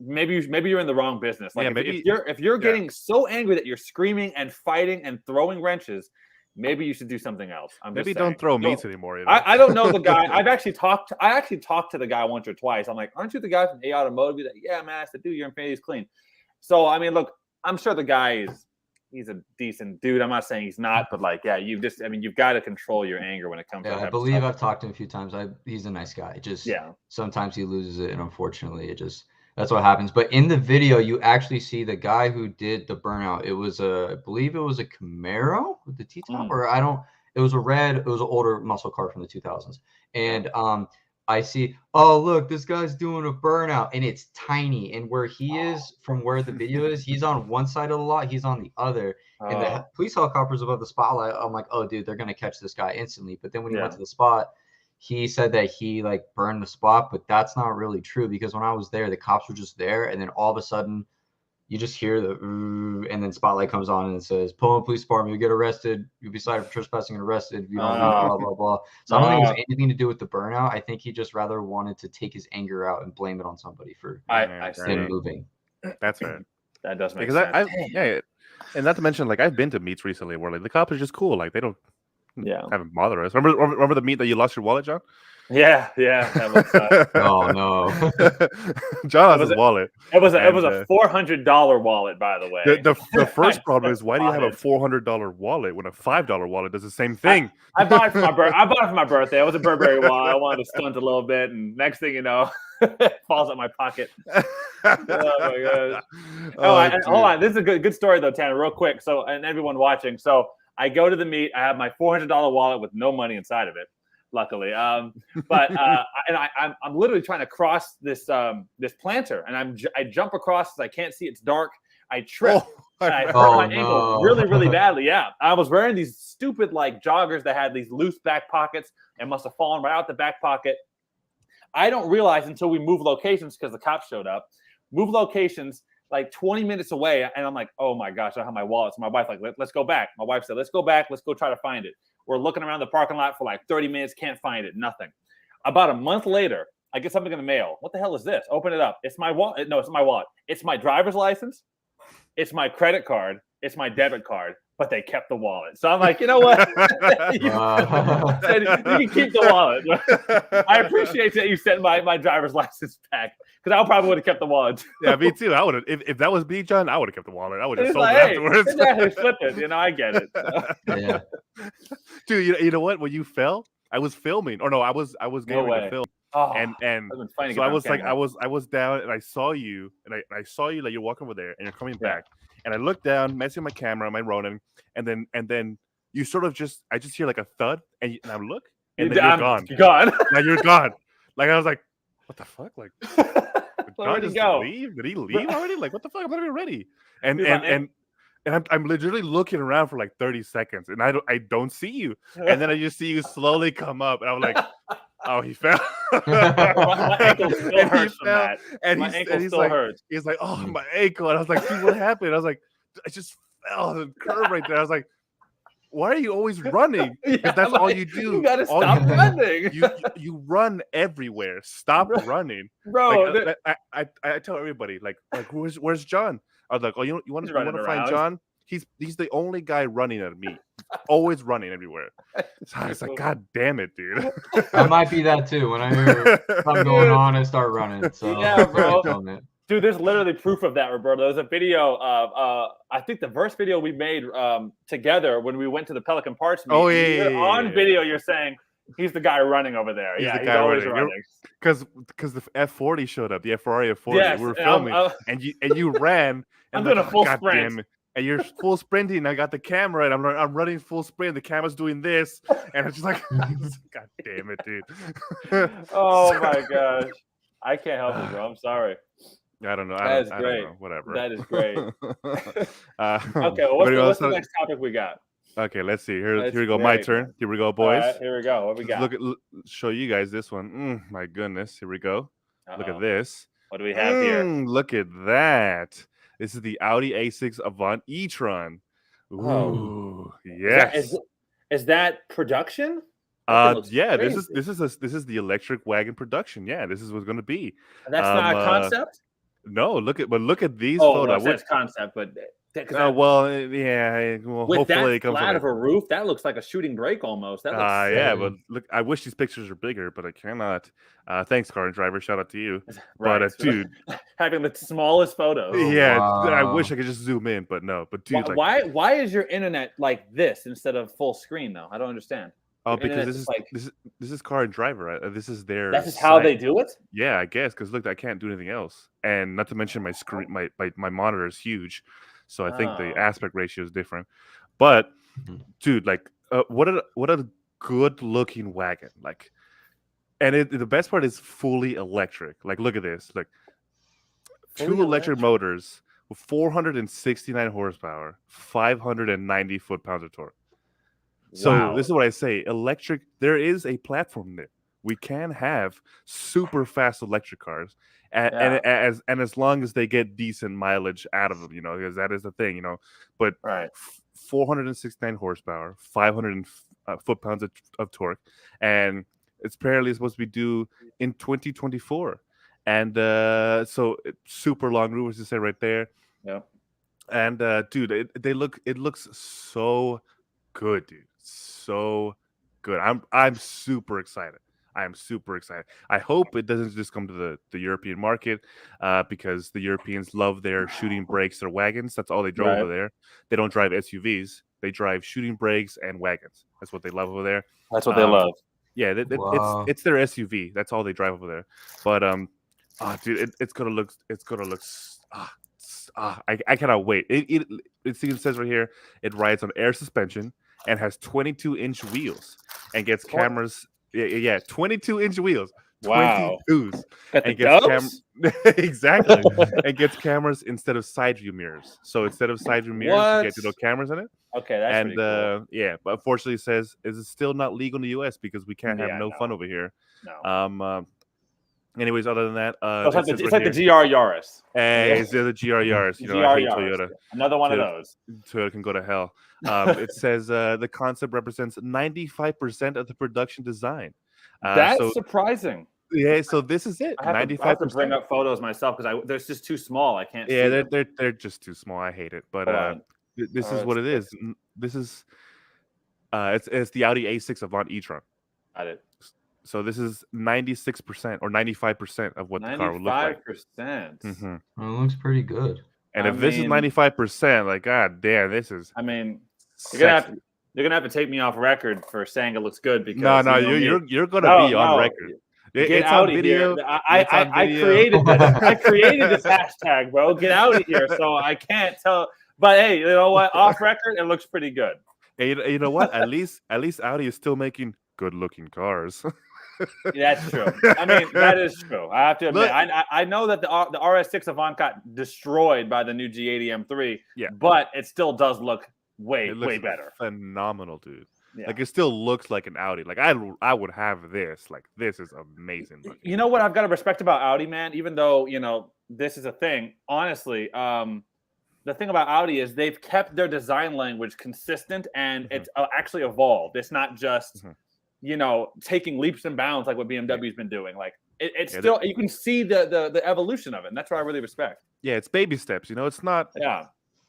maybe you're in the wrong business. Like if you're getting so angry that you're screaming and fighting and throwing wrenches, maybe you should do something else. Maybe don't throw meats anymore. I don't know the guy. I actually talked to the guy once or twice. I'm like, aren't you the guy from A Automotive? He's like, yeah, man. I said, dude, your Infinity's clean. So I mean, look, I'm sure the guy he's a decent dude. I'm not saying he's not, but like, yeah, you've got to control your anger when it comes to that. I believe I've talked to him a few times. He's a nice guy. Just sometimes he loses it, and unfortunately that's what happens. But in the video, you actually see the guy who did the burnout. It was I believe it was a Camaro with the T-top, it was an older muscle car from the 2000s. And I see, oh, look, this guy's doing a burnout, and it's tiny. And where he is from where the video is, he's on one side of the lot, he's on the other. And the police helicopter's above the spotlight. I'm like, oh, dude, they're going to catch this guy instantly. But then when he went to the spot, he said that he like burned the spot, but that's not really true, because when I was there, the cops were just there, and then all of a sudden you just hear the and then spotlight comes on and it says, Pullman Police Department, you get arrested, you'll be cited for trespassing and arrested if you don't blah blah blah. So I don't think it was anything to do with the burnout. I think he just rather wanted to take his anger out and blame it on somebody for him moving. That's right. That does make sense. Because and not to mention, like, I've been to meets recently where like the cops are just cool, like they don't haven't bothered us. Remember the meet that you lost your wallet, John? Yeah. That was, oh no, John has his wallet. It was a $400 wallet, by the way. The first problem is, why do you have a $400 wallet when a $5 wallet does the same thing? I bought it for my birthday. It was a Burberry wallet. I wanted to stunt a little bit, and next thing you know, it falls out my pocket. Oh my gosh! Hold on. This is a good story though, Tanner. Real quick. So, and everyone watching. So, I go to the meet. I have my $400 wallet with no money inside of it, luckily. But I'm literally trying to cross this planter, and I jump across because I can't see. It's dark. I trip. And I hurt my ankle really, really badly. Yeah, I was wearing these stupid like joggers that had these loose back pockets and must have fallen right out the back pocket. I don't realize until we move locations, because the cops showed up. Move locations like 20 minutes away, and I'm like, oh my gosh, I don't have my wallet. So my wife like, let's go back. My wife said, let's go back. Let's go try to find it. We're looking around the parking lot for like 30 minutes, can't find it, nothing. About a month later, I get something in the mail. What the hell is this? Open it up. It's my wallet. No, it's my wallet. It's my driver's license. It's my credit card. It's my debit card. but they kept the wallet. So I'm like, you know what? You can keep the wallet. I appreciate that you sent my driver's license back because I probably would have kept the wallet. Yeah, me too. I would have. If that was me, John, I would have kept the wallet. I would have It's sold like, it hey, afterwards. exactly, flip it. You know, I get it. So. Yeah. Dude, you know what? When you fell, I was filming. Or no, I was getting ready to film. Oh, and so I was like, I was down and I saw you and I saw you like you're walking over there and you're coming back and I looked down, messing with my camera, my Ronin, and then you sort of I just hear like a thud and I look and then you're gone. Gone. Now you're gone. Like I was like, what the fuck? Like, did Where'd he John go? leave? Did he leave already? Like, what the fuck? I'm not even ready. And I'm literally looking around for like 30 seconds and I don't see you. And then I just see you slowly come up and I'm like, oh, he fell. My ankle still hurts from that. And my ankle still like, hurts. He's like, oh, my ankle. And I was like, dude, what happened? I was like, I just fell the curve right there. I was like, why are you always running? Because that's all you do. You gotta stop running. You run everywhere. Stop running, bro. Like, I tell everybody like where's John? I was like, oh, you want to find John? He's the only guy running at me, always running everywhere. So I was like, God damn it, dude. I might be that too. When I hear something going on, I start running. So yeah, bro. Dude, there's literally proof of that, Roberto. There's a video of I think the first video we made together when we went to the Pelican Parts meet. Oh yeah, on video, you're saying he's the guy running over there. He's always running. Because the F40 showed up, the Ferrari F40. Yes, we were filming, and you ran. And I'm doing a full sprint. Damn it. And you're full sprinting. I got the camera, and I'm running full sprint. The camera's doing this, and it's just like, God damn it, dude. Oh my gosh, I can't help it, bro. I'm sorry. I don't know. That is great. Don't know. Whatever. That is great. Okay, well, what's the next topic we got? Okay, let's see. Here we go. My turn. Here we go, boys. All right, here we go. What we got? Show you guys this one. My goodness. Here we go. Uh-oh. Look at this. What do we have here? Look at that. This is the Audi A6 Avant e-tron. Ooh, yes. Is that production? Yeah. This is the electric wagon production. Yeah, this is what's going to be. That's not a concept. No, look at these photos. That's concept, but with hopefully that it comes flat of a roof, that looks like a shooting brake almost. That looks yeah, but look, I wish these pictures were bigger, but I cannot. Thanks, car and driver. Shout out to you. Right. But dude, having the smallest photos. Yeah, wow. I wish I could just zoom in, but no. But dude, why is your internet like this instead of full screen though? I don't understand. Oh, because this is car and driver. This is their. That's just how they do it. Yeah, I guess because look, I can't do anything else, and not to mention my screen, my monitor is huge, so I think the aspect ratio is different. But dude, like, what a good looking wagon, like, and the best part is fully electric. Like, look at this, like, two electric motors with 469 horsepower, 590 foot-pounds of torque. So this is what I say. Electric, there is a platform there. We can have super fast electric cars, and as long as they get decent mileage out of them, because that is the thing, But 469 horsepower, 500 foot-pounds of torque, and it's apparently supposed to be due in 2024. And so super long route, as you said right there. Yeah. And dude, it looks so good, dude. So good. I'm super excited. I hope it doesn't just come to the European market, because the Europeans love their shooting brakes, their wagons. That's all they drove over there. They don't drive SUVs. They drive shooting brakes and wagons. That's what they love over there. That's what they love. Yeah, it's their SUV. That's all they drive over there. But dude, it's gonna look. I cannot wait. It says right here, it rides on air suspension and has 22-inch wheels and gets cameras. Yeah, 22-inch wheels. Wow. 22s. And gets exactly. And gets cameras instead of side view mirrors. So instead of side view mirrors, you get little cameras in it. Okay, that's pretty cool. Yeah, but unfortunately, it says it's still not legal in the U.S. because we can't have no fun over here. No. Anyways, other than that, it's like the GR Yaris. Hey, it's the GR Yaris. I hate Toyota. Another one of those. Toyota can go to hell. It says the concept represents 95% of the production design. That's surprising. Yeah, so this is it. 95%. I have to bring up photos myself because they're just too small. I can't. Yeah, they're just too small. I hate it, but This is what it is. This is it's the Audi A6 Avant e-tron. Got it. So this is 96% or 95% of what the car would look like. 95%. Mm-hmm. Well, it looks pretty good. And if this is 95%, like, god damn, this is. I mean, sexy. you're gonna have to take me off record for saying it looks good because you're gonna be on record. It's on video. I created this. I created this hashtag, bro. Get out of here. So I can't tell. But hey, you know what? Off record, it looks pretty good. Hey, you know what? At least Audi is still making good-looking cars. That's true. I mean, that is true. I have to admit. I know that the RS6 Avant got destroyed by the new G80 M3. Yeah, but it still does look way better. Phenomenal, dude. Yeah. Like it still looks like an Audi. Like I would have this. Like this is amazing looking. You know what I've got to respect about Audi, man? Even though, you know, this is a thing, honestly, the thing about Audi is they've kept their design language consistent and it's actually evolved. It's not just, you know, taking leaps and bounds like what BMW's been doing. Like it's still, you can see the evolution of it. And that's what I really respect. Yeah, it's baby steps. You know, it's not. Yeah.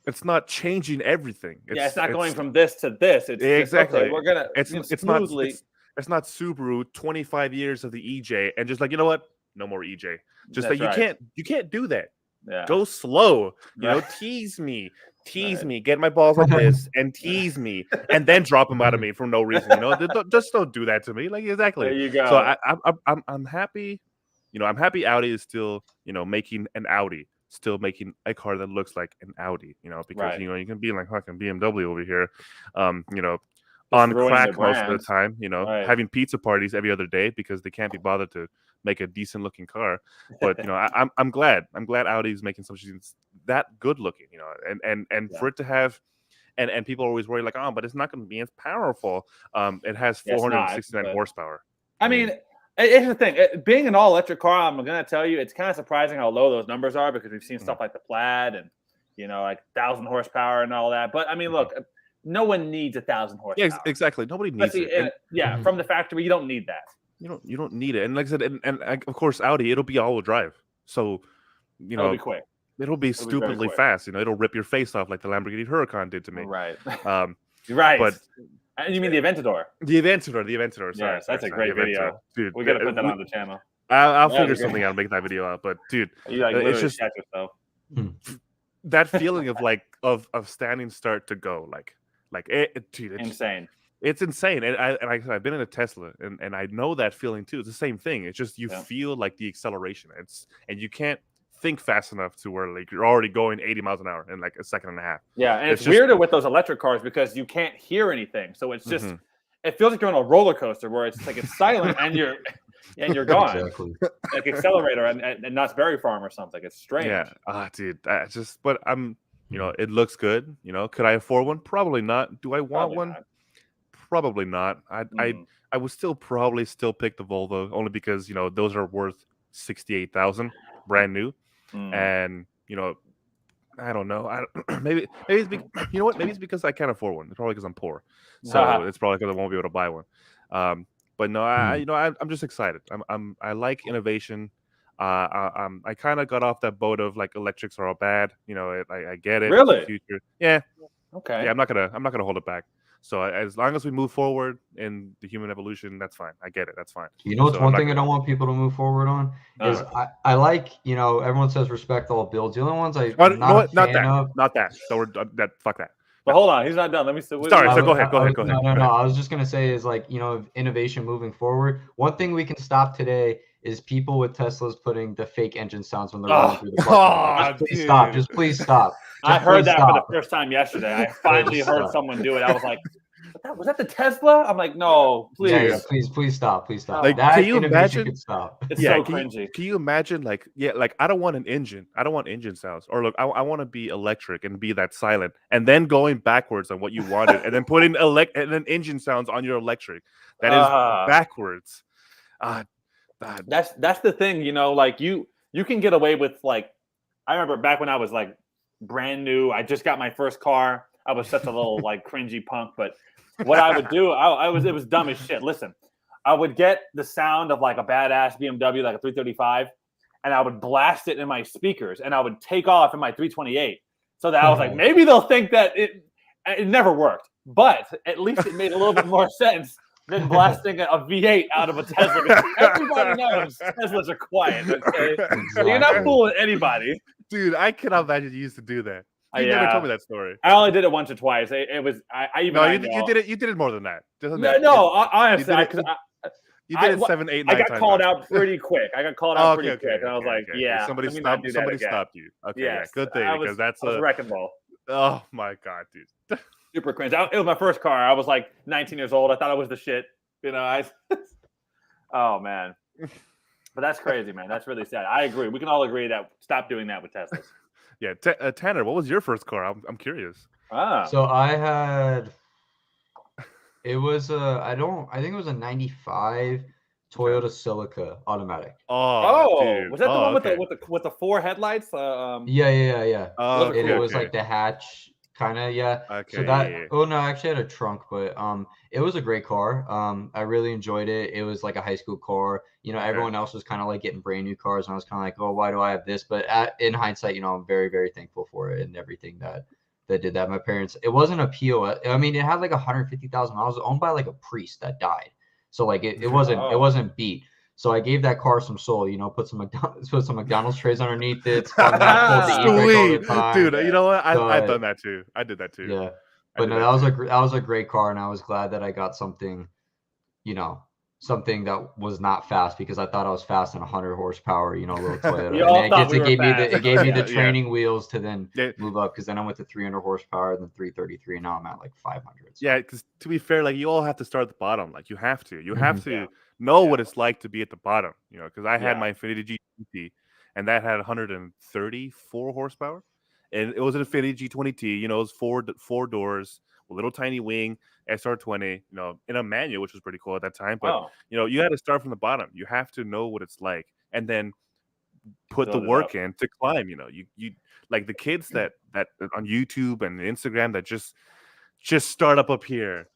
It's not changing everything. It's not going from this to this. It's exactly. Okay, we're gonna. It's smoothly. It's not Subaru 25 years of the EJ and just like, you know what? No more EJ. Just like you can't do that. Yeah. Go slow. You know, tease me, get my balls like this, and tease me, and then drop them out of me for no reason. You know, just don't do that to me. Like exactly. There you go. So I'm happy. You know, I'm happy Audi is still, you know, making an Audi. Still making a car that looks like an Audi, you know, because you know you can be like fucking BMW over here, you know, on crack most of the time, you know, having pizza parties every other day because they can't be bothered to make a decent looking car. But you know, I'm glad Audi is making something that good looking, you know, and for it to have, and people are always worried like, oh, but it's not going to be as powerful. It has 469 horsepower. I mean. It's the thing. Being an all-electric car, I'm going to tell you, it's kind of surprising how low those numbers are because we've seen stuff like the Plaid and, you know, like 1,000 horsepower and all that. But, I mean, look, no one needs 1,000 horsepower. Yeah, exactly. Nobody needs it. From the factory, you don't need that. You don't need it. And like I said, and of course, Audi, it'll be all-wheel drive. So, you know. It'll be quick. It'll be stupidly fast. You know, it'll rip your face off like the Lamborghini Huracan did to me. Right. Right. But... And you mean the Aventador? The Aventador. Sorry, yes, that's a great video, dude. We got to put that on the channel. I'll figure something out and make that video out. But dude, it's just yourself. That feeling of like of standing start to go, dude, it's insane. It's insane. And I've been in a Tesla, and I know that feeling too. It's the same thing. It's just you feel like the acceleration. And you can't think fast enough to where like you're already going 80 miles an hour in like a second and a half. Yeah, and it's weirder with those electric cars because you can't hear anything. So it's just it feels like you're on a roller coaster where it's like it's silent and you're gone. Exactly. Like Accelerator and Knott's Berry Farm or something. It's strange. Yeah. Dude, but I'm you know, it looks good. You know, could I afford one? Probably not. Do I want one? Probably not. I would still probably pick the Volvo only because, you know, those are worth $68,000 brand new. And you know, I don't know. Maybe it's you know what? Maybe it's because I can't afford one. It's probably because I'm poor. So it's probably because I won't be able to buy one. But no, I'm just excited. I like innovation. I kind of got off that boat of like electrics are all bad. You know, I get it. Really? The future. Yeah. Okay. Yeah, I'm not gonna hold it back. So as long as we move forward in the human evolution, that's fine. I get it. That's fine. You know what's one thing I don't want people to move forward on is I like, you know, everyone says respect all builds. The only ones I'm not that. So we're fuck that. But hold on, he's not done. Let me. Sorry. So go ahead. No. I was just gonna say is like, you know, innovation moving forward. One thing we can stop today is people with Teslas putting the fake engine sounds when they're running through the parking lot. Just please stop. I heard that for the first time yesterday. I finally heard someone do it. I was like, was that the Tesla? I'm like, no, please. Yeah, please stop. Like, that can you imagine? Could stop. It's so cringy. Can you imagine, like, I don't want an engine. I don't want engine sounds. Or look, I want to be electric and be that silent, and then going backwards on what you wanted, and then putting and then engine sounds on your electric. That is backwards. That's the thing, you know. Like you can get away with like. I remember back when I was like brand new. I just got my first car. I was such a little like cringy punk, but what I would do, it was dumb as shit. Listen, I would get the sound of like a badass BMW, like a 335, and I would blast it in my speakers, and I would take off in my 328. So that I was like, maybe they'll think that it never worked, but at least it made a little bit more sense than blasting a V8 out of a Tesla. Because everybody knows Teslas are quiet. Okay, so you're not fooling anybody, dude. I cannot imagine you used to do that. You never told me that story. I only did it once or twice. It was I even. No, you did it. You did it more than that. Honestly, you did it 7, 8, 9 times. I got called out pretty quick. And I was like, yeah. Somebody stopped you. Okay, yeah, good thing because that's a wrecking ball. Oh my god, dude. Super cringe. It was my first car. I was like 19 years old. I thought I was the shit. Oh man. But that's crazy, man. That's really sad. I agree. We can all agree that stop doing that with Teslas. Yeah, Tanner, what was your first car? I'm curious. So I had. It was I think it was a '95 Toyota Celica automatic. Dude. Was that the one with the 4 headlights? Yeah. Oh, it was like the hatch, kind of. Yeah. Okay. So that. Oh no, I actually had a trunk, but it was a great car. I really enjoyed it. It was like a high school car. Everyone else was kind of like getting brand new cars, and I was kind of like, oh, why do I have this? But in hindsight, I'm very, very thankful for it and everything that did that. My parents, it wasn't a POS. I mean, it had like 150,000 miles, owned by like a priest that died. So like it wasn't beat. So I gave that car some soul, put some McDonald's trays underneath it. Sweet, dude. You know what? I've done that too. I did that too. Yeah, but no, that was a great car, and I was glad that I got something, something that was not fast, because I thought I was fast in 100 horsepower, little Toyota. It gave me the training wheels to then move up, because then I went to 300 horsepower, then 333, and now I'm at like 500. So. Yeah, because to be fair, like you all have to start at the bottom. Like you have to know what it's like to be at the bottom. Because I had my Infiniti G20, and that had 134 horsepower, and it was an Infiniti G20T. It was four doors, a little tiny wing, SR20, in a manual, which was pretty cool at that time. But you had to start from the bottom. You have to know what it's like, and then put the work in to climb. You like the kids that on YouTube and Instagram that just start up here.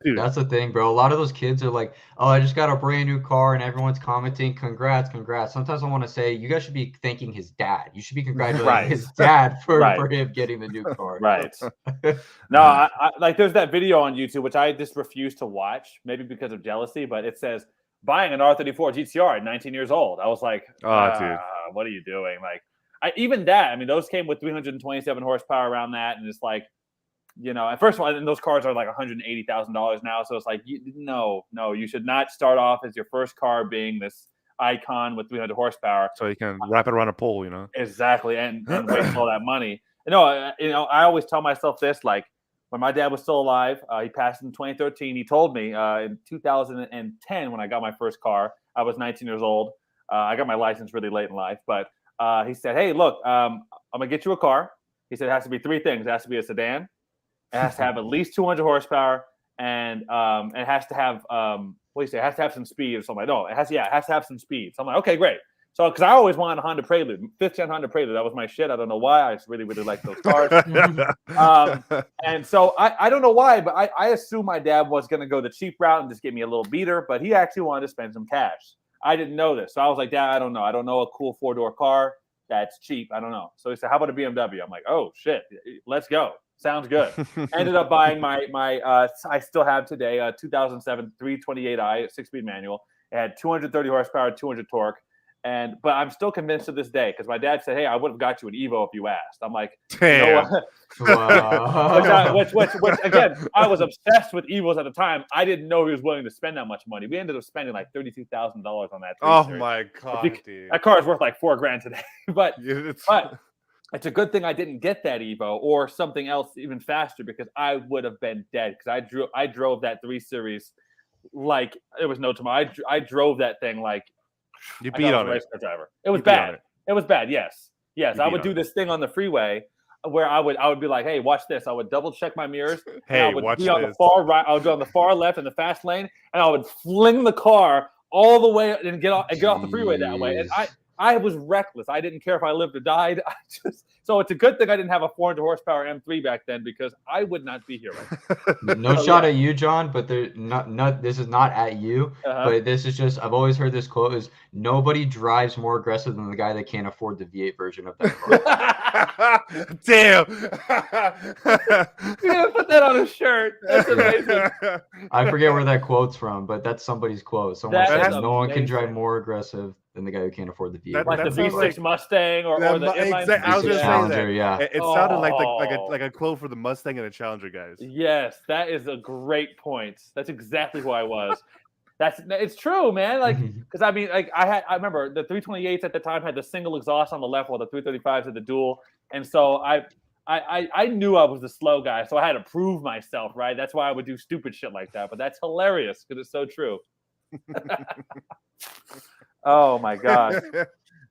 Dude. That's the thing, bro. A lot of those kids are like, oh, I just got a brand new car, and everyone's commenting, congrats. Sometimes I want to say, you guys should be thanking his dad. You should be congratulating his dad for him getting the new car. Right. No, I like there's that video on YouTube, which I just refuse to watch, maybe because of jealousy, but it says, buying an R34 GTR at 19 years old. I was like, dude, what are you doing? Like, even that, I mean, those came with 327 horsepower around that, and it's like, and first of all, and those cars are like $180,000 now. So it's like, no, you should not start off as your first car being this icon with 300 horsepower. So you can wrap it around a pole, Exactly, and waste all that money. I always tell myself this, like when my dad was still alive, he passed in 2013. He told me in 2010 when I got my first car, I was 19 years old. I got my license really late in life, but he said, hey, look, I'm gonna get you a car. He said it has to be 3 things. It has to be a sedan. It has to have at least 200 horsepower, and it has to have what do you say? It has to have some speed or something. No, it has to have some speed. So I'm like, okay, great. So because I always wanted a Honda Prelude, 15 Honda Prelude. That was my shit. I don't know why. I just really, really like those cars. And so I don't know why, but I assumed my dad was going to go the cheap route and just give me a little beater, but he actually wanted to spend some cash. I didn't know this. So I was like, Dad, I don't know. I don't know a cool 4-door car that's cheap. I don't know. So he said, how about a BMW? I'm like, oh, shit. Let's go. Sounds good. Ended up buying my I still have today a 2007 328i 6-speed manual. It had 230 horsepower, 200 torque. But I'm still convinced to this day, because my dad said, hey, I would have got you an Evo if you asked. I'm like, damn. Which again, I was obsessed with Evos at the time. I didn't know he was willing to spend that much money. We ended up spending like $32,000 on that. Oh my god, dude. That car is worth like $4,000 today. but it's a good thing I didn't get that Evo or something else even faster, because I would have been dead. Because I drove that 3 Series like it was no tomorrow. I drove that thing like. You beat on it. It was bad. It was bad. Yes. I would do this thing on the freeway where I would be like, hey, watch this. I would double check my mirrors. Hey, I would watch be on this. the far right. I would be on the far left in the fast lane, and I would fling the car all the way and get off the freeway that way. And I was reckless. I didn't care if I lived or died. So it's a good thing I didn't have a 400 horsepower M3 back then, because I would not be here right now. No shot at you, John, but this is not at you, but this is just, I've always heard this quote is, nobody drives more aggressive than the guy that can't afford the V8 version of that car. Damn. You're gonna put that on a shirt. That's amazing. I forget where that quote's from, but that's somebody's quote. Someone That said is no one can drive amazing. more aggressive than the guy who can't afford the V8. Like the That sounds V6 like- Mustang or the inline I was V6 gonna say Challenger, that. yeah. It sounded like a quote for the Mustang and the Challenger guys. Yes, that is a great point. That's exactly who I was. It's true, man. Like, because I mean, like I remember the 328s at the time had the single exhaust on the left, while the 335s had the dual, and so I knew I was the slow guy, so I had to prove myself, right? That's why I would do stupid shit like that. But that's hilarious because it's so true. Oh my god.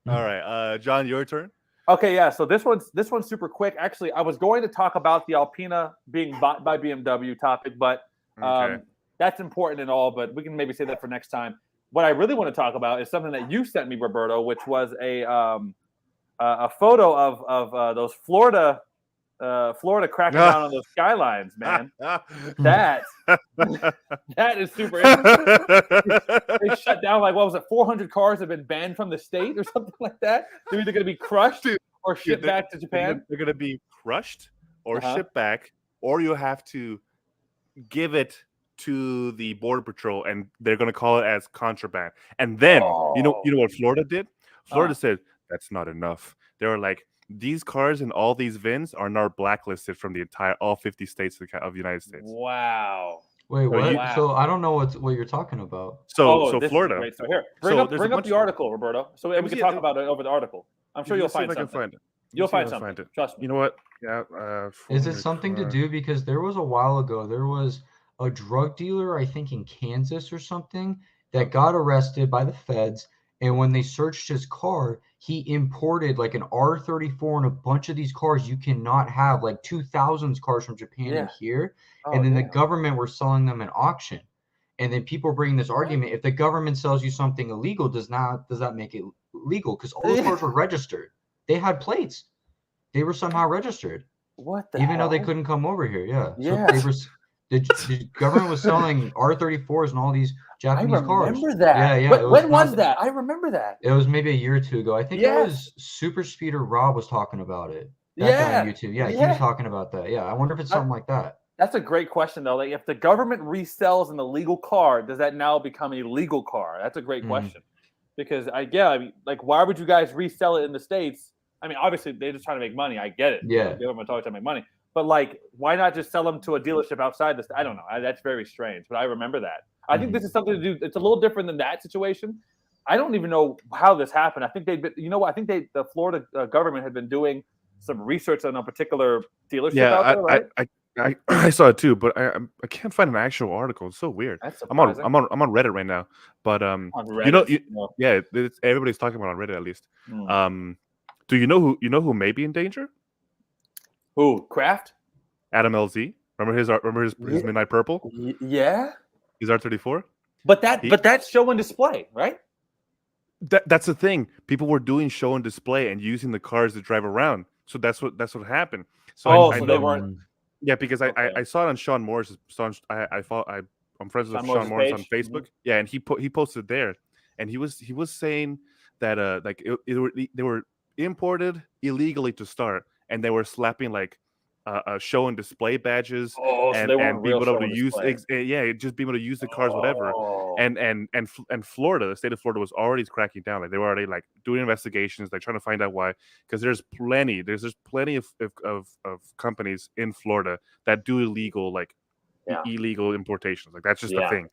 All right, John, your turn. Okay, yeah. So this one's super quick. Actually, I was going to talk about the Alpina being bought by BMW topic, but that's important and all. But we can maybe say that for next time. What I really want to talk about is something that you sent me, Roberto, which was a photo of those Florida cracking down on those skylines, man. That is super interesting. They shut down, like, what was it, 400 cars have been banned from the state or something like that. They're either going to be crushed or shipped back to Japan. They're going to be crushed or shipped back, or you have to give it to the Border Patrol, and they're going to call it as contraband. And then, you know what Florida did? Florida said, that's not enough. They were like, these cars and all these VINs are now blacklisted from the all 50 states of the United States. Wow. Wait, what? So I don't know what you're talking about. So Florida. So here, bring up the article, Roberto, so we can talk about it over the article. I'm sure you'll find something. You'll find something. Trust me. You know what? Yeah. Is it something to do, because there was a while ago, there was a drug dealer, I think in Kansas or something, that got arrested by the feds. And when they searched his car, he imported like an R34 and a bunch of these cars you cannot have, like 2000s cars from Japan and here. And then the government were selling them at auction. And then people bring this argument, if the government sells you something illegal, does that make it legal? Because all those cars were registered. They had plates. They were somehow registered. What the Even hell? though they couldn't come over here. Yeah. Yeah. So they were, the government was selling R34s and all these Japanese cars. I remember that. Yeah. When was that? I remember that. It was maybe a year or two ago. I think it was Super Speeder Rob was talking about it. That guy on YouTube. Yeah, he was talking about that. Yeah, I wonder if it's something like that. That's a great question, though. Like, if the government resells an illegal car, does that now become a legal car? That's a great question. Because I mean, like, why would you guys resell it in the States? I mean, obviously they're just trying to make money. I get it. Yeah. The government always trying to make money. But like, why not just sell them to a dealership outside this? I don't know. That's very strange. But I remember that. I think this is something to do. It's a little different than that situation. I don't even know how this happened. I think the Florida government had been doing some research on a particular dealership out there, right? I saw it too, but I can't find an actual article. It's so weird. That's I'm on surprising. Reddit right now, but On Reddit? everybody's talking about it on Reddit at least. Do you know who may be in danger? Who? Kraft? Adam LZ. Remember his Midnight Purple? Yeah. His R34. But that's show and display, right? That's the thing. People were doing show and display and using the cars to drive around. So that's what happened. So they weren't. Yeah, because I saw it on Sean Moore's. I'm friends with Sean Moore's on Facebook. Yeah, and he posted there, and he was saying that they were imported illegally to start, and they were slapping like show and display badges, and being able to use just being able to use the cars, whatever. And Florida, the state of Florida, was already cracking down. Like they were already like doing investigations, like trying to find out why. Because there's plenty of companies in Florida that do illegal illegal importations. Like that's just the thing.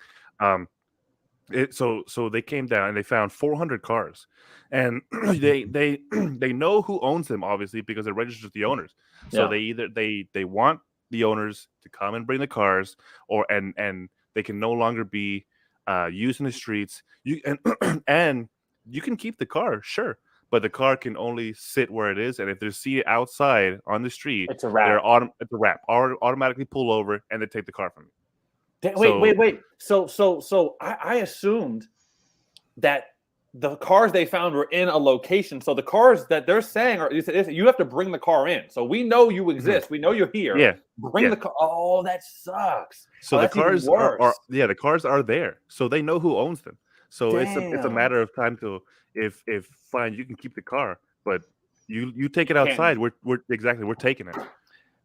So they came down and they found 400 cars, and they know who owns them, obviously, because it registers the owners. So they want the owners to come and bring the cars, and they can no longer be used in the streets. And you can keep the car, sure, but the car can only sit where it is, and if they're seated outside on the street, it's a wrap. It's a wrap. Automatically pull over and they take the car from you. Wait. So I assumed that the cars they found were in a location. So the cars that they're saying are you have to bring the car in. So we know you exist. We know you're here. Yeah. Bring the car. Oh, that sucks. So the that's even cars worse. are the cars are there. So they know who owns them. So it's a Damn. matter of time to if fine, you can keep the car, but you take it Can't- outside. We're taking it.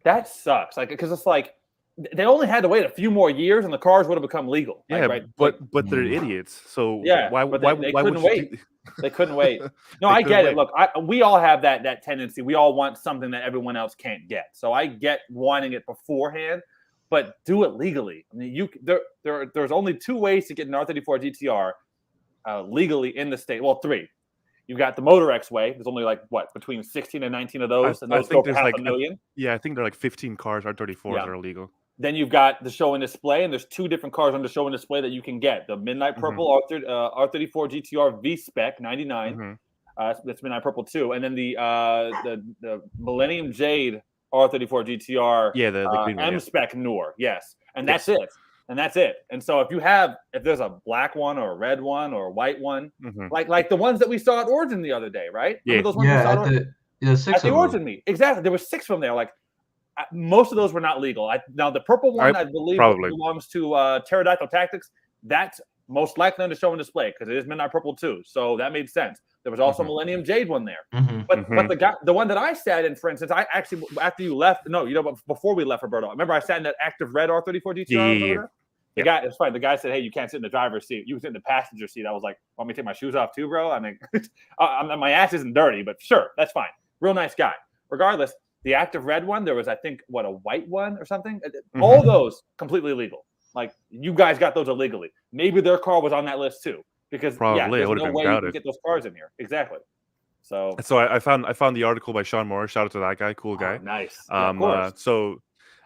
That sucks. Like, because it's like they only had to wait a few more years, and the cars would have become legal. Yeah, like, right? but they're idiots. So Yeah, why but why they why couldn't would wait. you They couldn't wait. No, They I get couldn't it. Look, we all have that tendency. We all want something that everyone else can't get. So I get wanting it beforehand, but do it legally. I mean, there's only 2 ways to get an R34 GTR legally in the state. Well, 3. You've got the Motor X way. There's only like between 16 and 19 of those, and those go for half a million. I think there are like 15 cars R34s that are illegal. Then you've got the show and display, and there's 2 different cars on the show and display that you can get. The Midnight Purple R34 GTR V Spec 99. That's Midnight Purple 2, and then the Millennium Jade R34 GTR. The green M Spec Noor. Yes, and that's it. And that's it. And so if there's a black one or a red one or a white one, like the ones that we saw at Origin the other day, right? Yeah, those ones we saw at 6 at the Origin meet. Exactly. There were 6 from there. Like most of those were not legal. Now the purple one, I believe, belongs to Pterodactyl Tactics. That's most likely on the show and display because it is Midnight Purple 2. So that made sense. There was also Millennium Jade one there. But the one that I sat in, for instance, I actually after you left, but before we left, Roberto, remember I sat in that active red R34 GTR. The guy, it's fine. The guy said, "Hey, you can't sit in the driver's seat. You can sit in the passenger seat." I was like, "Want me to take my shoes off too, bro?" I mean, my ass isn't dirty, but sure, that's fine. Real nice guy. Regardless, the active red one, there was, I think, a white one or something. All those completely legal. Like you guys got those illegally. Maybe their car was on that list too. Because probably there's no way you can get those cars in here. Exactly. So I found the article by Sean Morris. Shout out to that guy, cool guy. Nice. So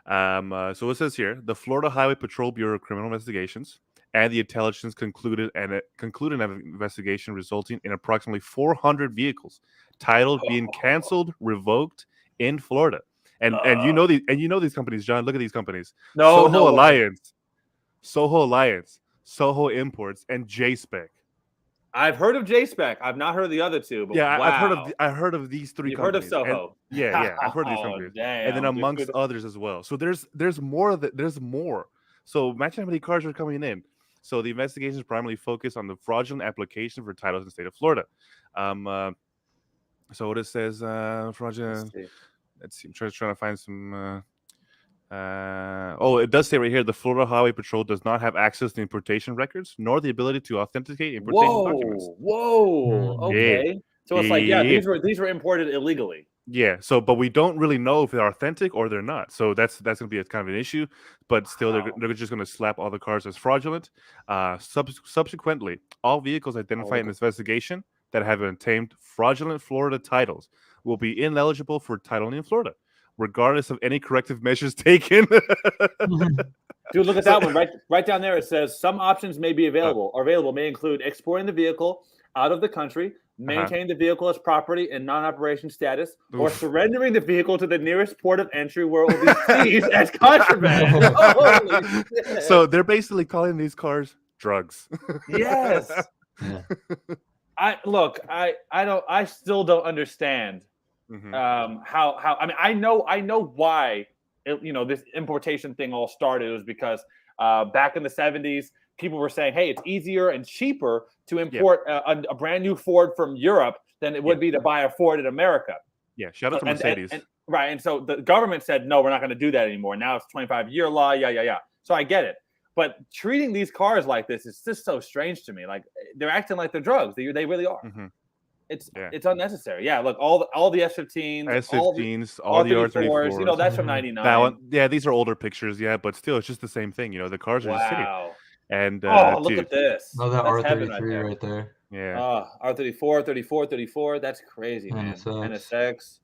it says here, the Florida Highway Patrol Bureau of Criminal Investigations and the intelligence concluded an investigation resulting in approximately 400 vehicles titled being canceled, revoked in Florida. And you know these companies, John. Look at these companies. Soho Alliance, Soho Imports, and J-Spec. I've heard of J-Spec. I've not heard of the other 2. But yeah, wow. I've heard of these 3 You've companies. Heard of Soho. I've heard of these companies. Damn, and then amongst others as well. So there's more of there's more. So imagine how many cars are coming in. So the investigation is primarily focused on the fraudulent application for titles in the state of Florida. So what it says, fraudulent. Let's see. I'm trying to find some. It does say right here the Florida Highway Patrol does not have access to importation records nor the ability to authenticate importation documents. Okay. Yeah. So it's like, these were imported illegally. Yeah. So, but we don't really know if they're authentic or they're not. So that's going to be a kind of an issue. But still, they're just going to slap all the cars as fraudulent. Subsequently, all vehicles identified in this investigation that have obtained fraudulent Florida titles will be ineligible for titling in Florida, regardless of any corrective measures taken. Dude, look at that one. Right down there, it says some options may be available. May include exporting the vehicle out of the country, maintaining the vehicle as property in non-operation status, or surrendering the vehicle to the nearest port of entry where it will be seized as contraband. Holy shit. So they're basically calling these cars drugs. Yes. I still don't understand how I mean I know why this importation thing all started. It was because back in the 70s people were saying, hey, it's easier and cheaper to import a brand new Ford from Europe than it would be to buy a Ford in America. Yeah, shout out to Mercedes. And so the government said, no, we're not going to do that anymore. Now it's 25-year law, yeah. So I get it. But treating these cars like this is just so strange to me. Like they're acting like they're drugs. They really are. It's unnecessary. Yeah, look, all the S15s, all the R34s. That's from '99. That one, these are older pictures. Yeah, but still, it's just the same thing. The cars are just sitting. And look at this. Oh, that R33 right there. Yeah. R34, 34. That's crazy, man. NSX.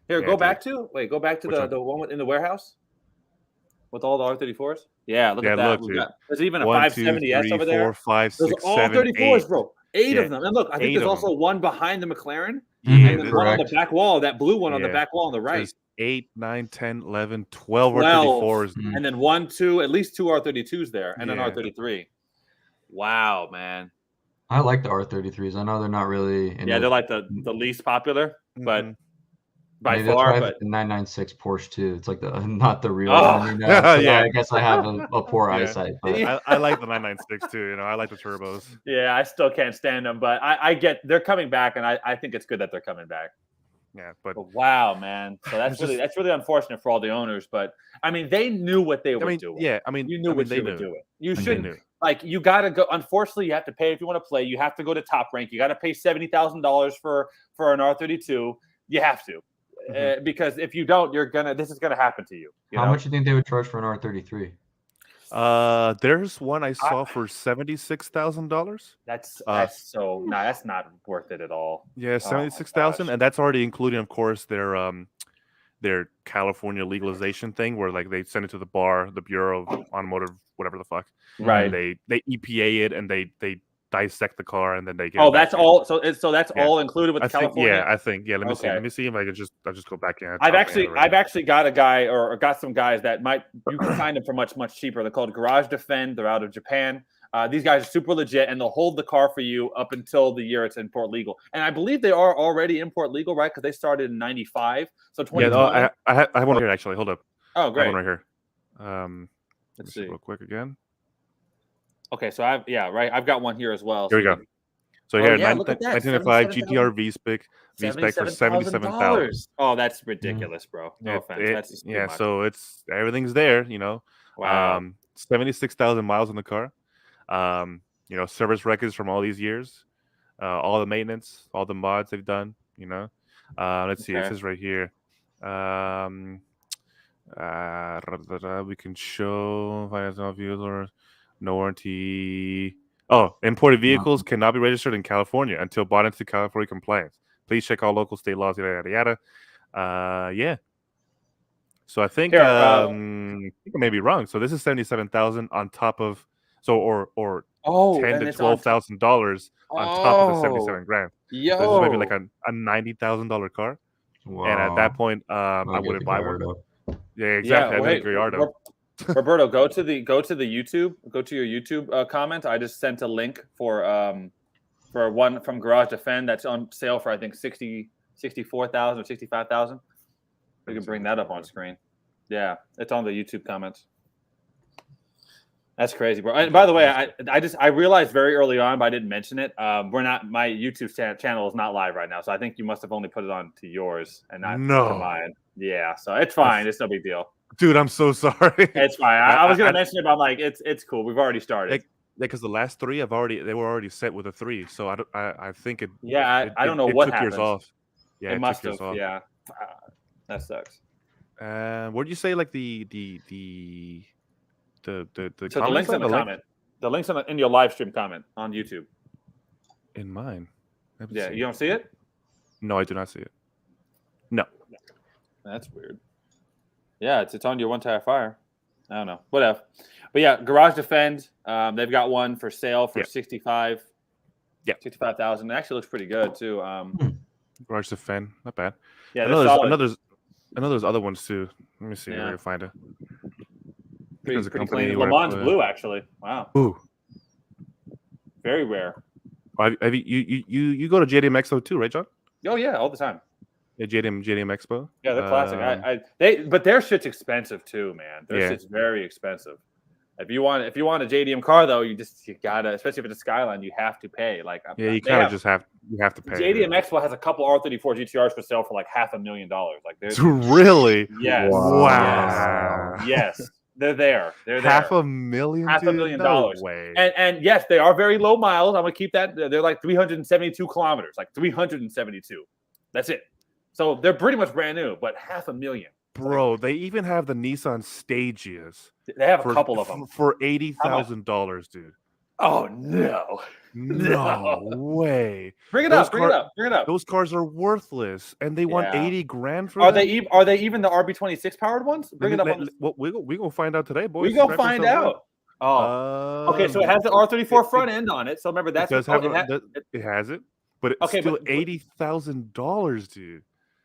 Here, go back to the one in the warehouse with all the R34s. Yeah, look at that. There's even a 570S over there. 4, 5, 6, all 7, 34s, 8. bro. 8 of them. And look, I think there's also one behind the McLaren. Yeah, and then one on the back wall, that blue one on the back wall on the right. 8, 9, 10, 11, 12 R34s. And then 1, 2, at least 2 R32s there, and an R33. Wow, man. I like the R33s. I know they're not really. Yeah, they're like the least popular, but by far. But the 996 Porsche too. It's like the not the real Oh. one, you know. So Yeah. I guess I have a poor Yeah. eyesight, but I like the 996 too. You know, I like the turbos. Yeah, I still can't stand them, but I get they're coming back, and I think it's good that they're coming back. Yeah, but Wow, man. So that's really unfortunate for all the owners, but I mean, they knew what they were doing. Yeah, I mean, you knew what they you knew. were doing. You They shouldn't knew. like. You got to go. Unfortunately, you have to pay if you want to play. You have to go to Top Rank. You got to pay $70,000 for an R32. You have to, because if you don't, this is gonna happen to you. how much do you think they would charge for an R33? There's one I saw for $76,000. That's so that's not worth it at all. Yeah, 76,000, and that's already including, of course, their California legalization thing, where like they send it to the Bureau of Automotive, whatever the fuck. Right. And they EPA it, and they dissect the car, and then they get. Oh, that's all. So that's all included with California. I think. Yeah, let me see. Let me see if I can I'll just go back in. I've actually got a guy or got some guys that you can find them for much cheaper. They're called Garage Defend. They're out of Japan. These guys are super legit, and they'll hold the car for you up until the year it's import legal. And I believe they are already import legal, right? Because they started in '95. So 2020. Yeah, I have one here actually. Hold up. Oh, great. I have one right here. Let's see real quick again. Okay, so I've got one here as well. Here we go. So here, 1995 GTR V-Spec for $77,000. Oh, that's ridiculous, bro. No offense. That's so everything's there, you know. Wow. 76,000 miles on the car. You know, service records from all these years, all the maintenance, all the mods they've done, you know. Let's see, it says right here. We can show financial vehicles, no warranty. Oh, imported vehicles cannot be registered in California until brought into California compliance. Please check all local state laws, yada yada yada. Yeah. So I think I may be wrong. So this is $77,000 on top of or $10,000 to $12,000 on top of the $77,000. Yo, so this is maybe like a $90,000 car. Wow. And at that point, I wouldn't buy one. Yeah, exactly. Yeah, Gallardo. Roberto, go to the YouTube. Go to your YouTube comment. I just sent a link for one from Garage Defend that's on sale for I think 64,000 or 65,000. We can bring that up on screen. Yeah, it's on the YouTube comments. That's crazy, bro. And by the way, I realized very early on, but I didn't mention it. My YouTube channel is not live right now, so I think you must have only put it on to yours and not to mine. Yeah, so it's fine. It's no big deal. Dude, I'm so sorry. It's fine. I was gonna mention it, but I'm like, it's cool. We've already started. Because the last three they were already set with a 3, so I think it. Yeah, I don't know what took happened. Yours off. Yeah, it must have. Yeah, that sucks. What did you say? Like the so the links in the comment. The links in your live stream comment on YouTube. In mine. Yeah, you don't see it? No, I do not see it. No. That's weird. Yeah, it's on your one tire fire. I don't know. Whatever. But yeah, Garage Defend. They've got one for sale for 65. Yeah, 65,000. It actually looks pretty good too. Garage Defend, not bad. Yeah, I know there's other ones too. Let me see if I can find it. Pretty clean. Le Mans blue, actually. Wow. Ooh. Very rare. You go to JDM Expo too, right, John? Oh yeah, all the time. Yeah, JDM Expo. Yeah, they're classic. But their shit's expensive too, man. Their shit's very expensive. If you want a JDM car though, you gotta, especially if it's a Skyline, you have to pay. Like you kind of have to pay. JDM Expo has a couple R34 GTRs for sale for like $500,000. Like really? Yes. Wow. Yes. They're there. They're there. $500,000. $500,000. No way. And yes, they are very low miles. I'm gonna keep that. They're like 372 kilometers. Like 372. That's it. So they're pretty much brand new, but $500,000. Bro, they even have the Nissan Stagias. They have a couple of them for $80,000, dude. Oh no! No way! Bring it up! Bring it up! Those cars are worthless, and they want $80,000 for them. Are they even the RB26 powered ones? Bring it up. We gonna find out today, boys. We gonna find out. Oh, okay. So it has the R34 front end on it. So remember it has it, but it's still $80,000, dude.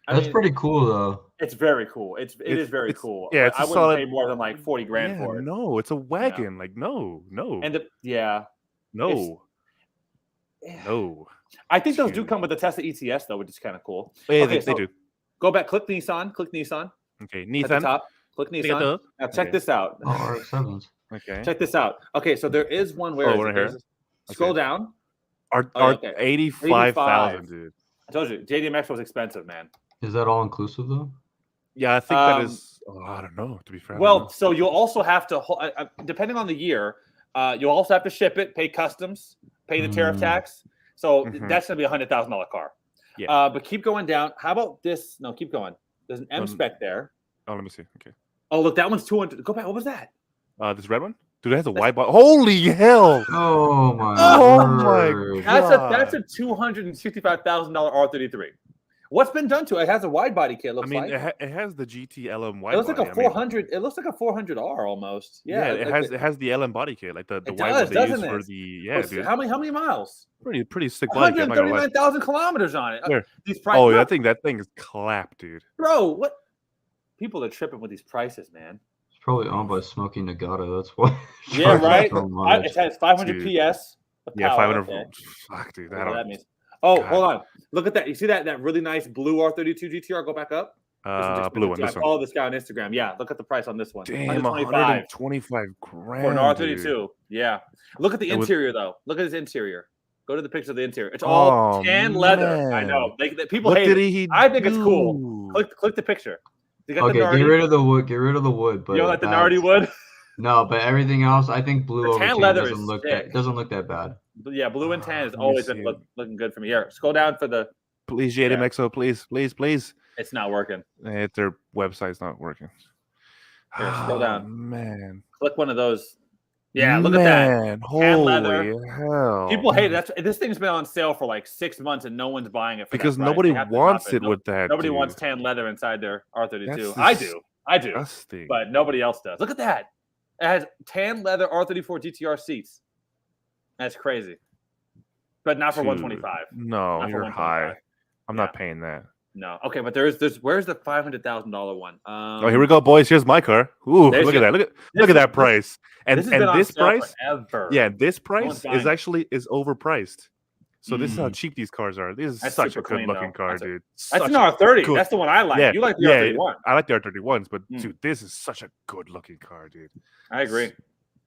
That's pretty cool, though. It's very cool. It is very cool. Yeah, I wouldn't pay more than like $40,000 for it. No, it's a wagon. Yeah. Like no. And No. I think those do Dude. come with the Tesla ETS though, which is kind of cool. Yeah, Okay, they do. Go back. Click Nissan. Click Nissan. Okay, At the Nissan. top. Click Nissan. Together. Now check Okay. this out. Oh, RX-7s. Okay. Check this out. Okay, so there is one where Oh, right here. Scroll Okay. down. Our okay. 85,000, dude. I told you, JDMX was expensive, man. Is that all inclusive though? Yeah, I think that is. Oh, I don't know. To be fair. Well, so you'll also have to, depending on the year, you'll also have to ship it, pay customs, pay the tariff tax. So that's gonna be $100,000 car. Yeah. But keep going down. How about this? No, keep going. There's an M spec there. Oh, let me see. Okay. Oh, look, that one's 200. Go back. What was that? This red one. Dude, it has a wide body. Holy hell! Oh my! Oh my word. God. That's a $265,000 R33. What's been done to it? It has a wide body kit. Looks like it has the GT LM wide. it looks like body. a 400. It looks like a 400R almost. Yeah, it has the LM body kit, like the it wide does, one they use doesn't for it? the dude. How many miles? Pretty sick body kit. I'm not gonna lie. 139,000 kilometers on it. Where? These prices. Oh, that thing is clap, dude. Bro, what? People are tripping with these prices, man. It's probably owned by Smokey Nagata. That's why. Yeah, right. So much. It has 500 Dude. PS. Yeah, power, 500. okay. Fuck, dude. I don't know what that means. Oh, hold on. Look at that. You see that really nice blue R32 GTR? Go back up. Blue one. I This one. follow this guy on Instagram. Yeah, look at the price on this one. Damn, 125 125 grand for an R32. Dude. Yeah. Look at the interior though. Look at his interior. Go to the picture of the interior. It's all tan leather. I know. People hate it. I think it's cool. Click the picture. Okay, get rid of the wood. Get rid of the wood. But you don't like the Nardi wood? No, but everything else, I think blue over tan leather doesn't look that bad. Yeah, blue and tan has always been looking good for me. Here, scroll down for the. Please, JDMXO, please. It's not working. Their website's not working. Here, scroll down. Man. Click one of those. Yeah, look at that. Holy leather. hell. People hate it. This thing's been on sale for like 6 months and no one's buying it because nobody wants it with that. Nobody wants tan leather inside their R32. I do. Disgusting. But nobody else does. Look at that. It has tan leather R34 GTR seats. That's crazy. But not for 125. No, you're high. I'm not paying that. No. Okay, but there's where's the $500,000 one? Oh, here we go, boys. Here's my car. Ooh, look at that. Look at that price. And this price, yeah, this price is overpriced. So this is how cheap these cars are. This is such a good looking car, dude. That's an R30. That's the one I like. You like the R31. I like the R31s, but dude, this is such a good looking car, dude. I agree.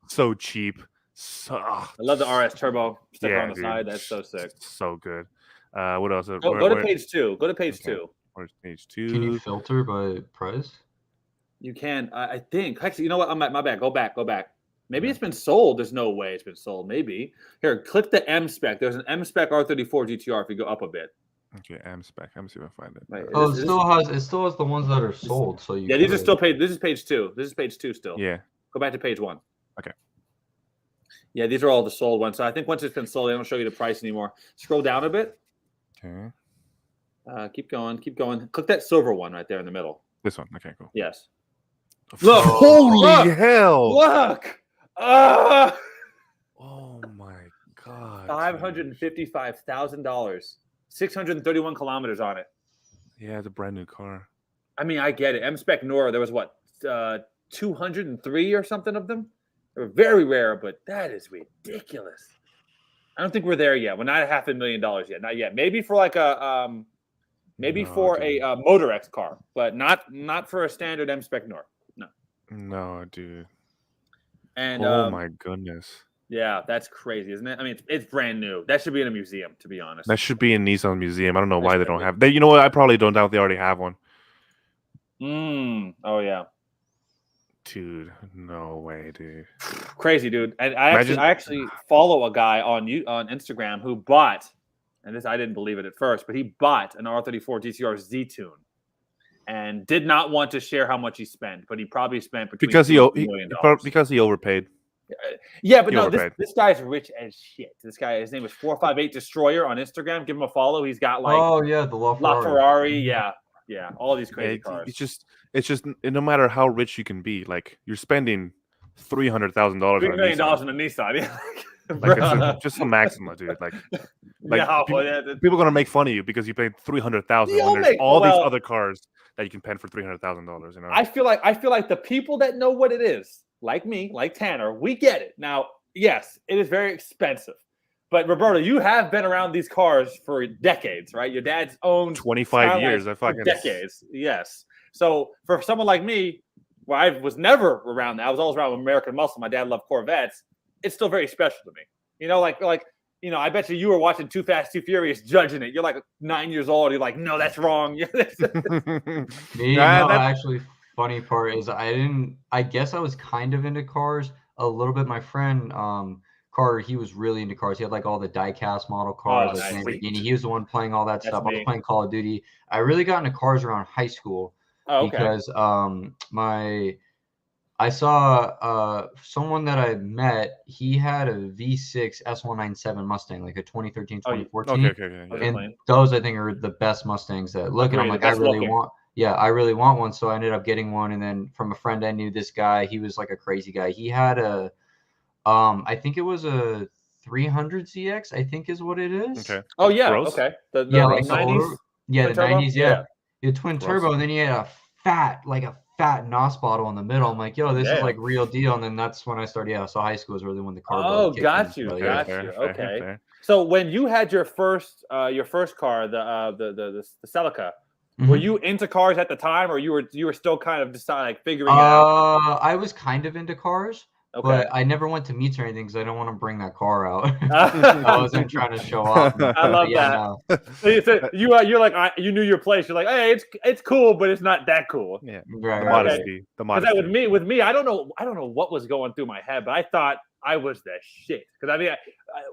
So cheap. I love the RS Turbo sticker on the side. That's so sick. So good. What else? Go to page 2. Go to page 2. Where's page 2? Can you filter by price? You can. I think. Actually, you know what? My bad. Go back. Maybe it's been sold. There's no way it's been sold. Maybe. Here, click the M spec. There's an M spec R34 GTR if you go up a bit. Okay, M spec. Let me see if I find it. Wait, it still has the ones that are sold. So you these are still paid. This is page 2. This is page 2 still. Yeah. Go back to page 1. Okay. Yeah, these are all the sold ones. So I think once it's been sold, they don't show you the price anymore. Scroll down a bit. Okay. Keep going. Click that silver one right there in the middle. This one. Okay, cool. Yes. Look! Holy hell! Look! Oh my god! $555,000, 631 kilometers on it. Yeah, it's a brand new car. I mean, I get it. M Spec Nora, there was what 203 or something of them. They were very rare, but that is ridiculous. I don't think we're there yet. We're not at $500,000 yet. Not yet. Maybe for like a a Motor X car, but not for a standard M Spec Nor. No, dude. And oh my goodness. Yeah, that's crazy, isn't it? I mean, it's brand new. That should be in a museum, to be honest. That should be in Nissan Museum. I don't know why they don't have. You know what? I probably don't doubt they already have one. Oh yeah. Dude, no way, dude. Crazy, dude. And I actually follow a guy on Instagram who bought, and this I didn't believe it at first, but he bought an R34 GTR Z-Tune and did not want to share how much he spent, but he probably spent because he overpaid. Yeah, but no, this guy's rich as shit. This guy, his name is 458 Destroyer on Instagram. Give him a follow. He's got like the LaFerrari. Yeah, all these crazy cars. It's just no matter how rich you can be, like you're spending $300,000 $3 million on a Nissan. Yeah. Like it's just a maxima, dude. Like people are gonna make fun of you because you paid $300,000 when there's all these other cars that you can pen for $300,000. You know, I feel like the people that know what it is, like me, like Tanner, we get it. Now, yes, it is very expensive, But Roberto, you have been around these cars for decades, right? Your dad's owned 25 years. I fucking decades. Yes. So for someone like me, where I was never around that, I was always around American muscle. My dad loved Corvettes. It's still very special to me. You know, like I bet you were watching Too Fast, Too Furious, judging it. You're like 9 years old. You're like, no, that's wrong. Actually, funny part is I guess I was kind of into cars a little bit. My friend, Carter, he was really into cars. He had like all the die-cast model cars, like Lamborghini. He was the one playing all that stuff. I was playing Call of Duty. I really got into cars around high school because I saw someone that I met. He had a V6 S197 Mustang, like a 2013, 2014. Okay. And those I think are the best Mustangs that look. And I'm like, I really want one. So I ended up getting one. And then from a friend I knew, this guy, he was like a crazy guy. He had a I think it was a 300 ZX, I think is what it is. Okay. Oh yeah. Gross. Okay. The 90s. Yeah, the 90s. Yeah. The twin Gross. turbo. And then he had a fat NOS bottle in the middle. I'm like, yo, this is like real deal. And then that's when I started. Yeah, so high school is really when the car. Oh, got you. Okay. Fair. So when you had your first car, the Celica, were you into cars at the time, or you were still kind of figuring it out? I was kind of into cars. Okay. But I never went to meets or anything because I don't want to bring that car out. I wasn't trying to show off. I love that. No. So you're like, you knew your place. You're like, hey, it's cool, but it's not that cool. Yeah, right. The modesty. With me, I don't know what was going through my head, but I thought I was the shit. Because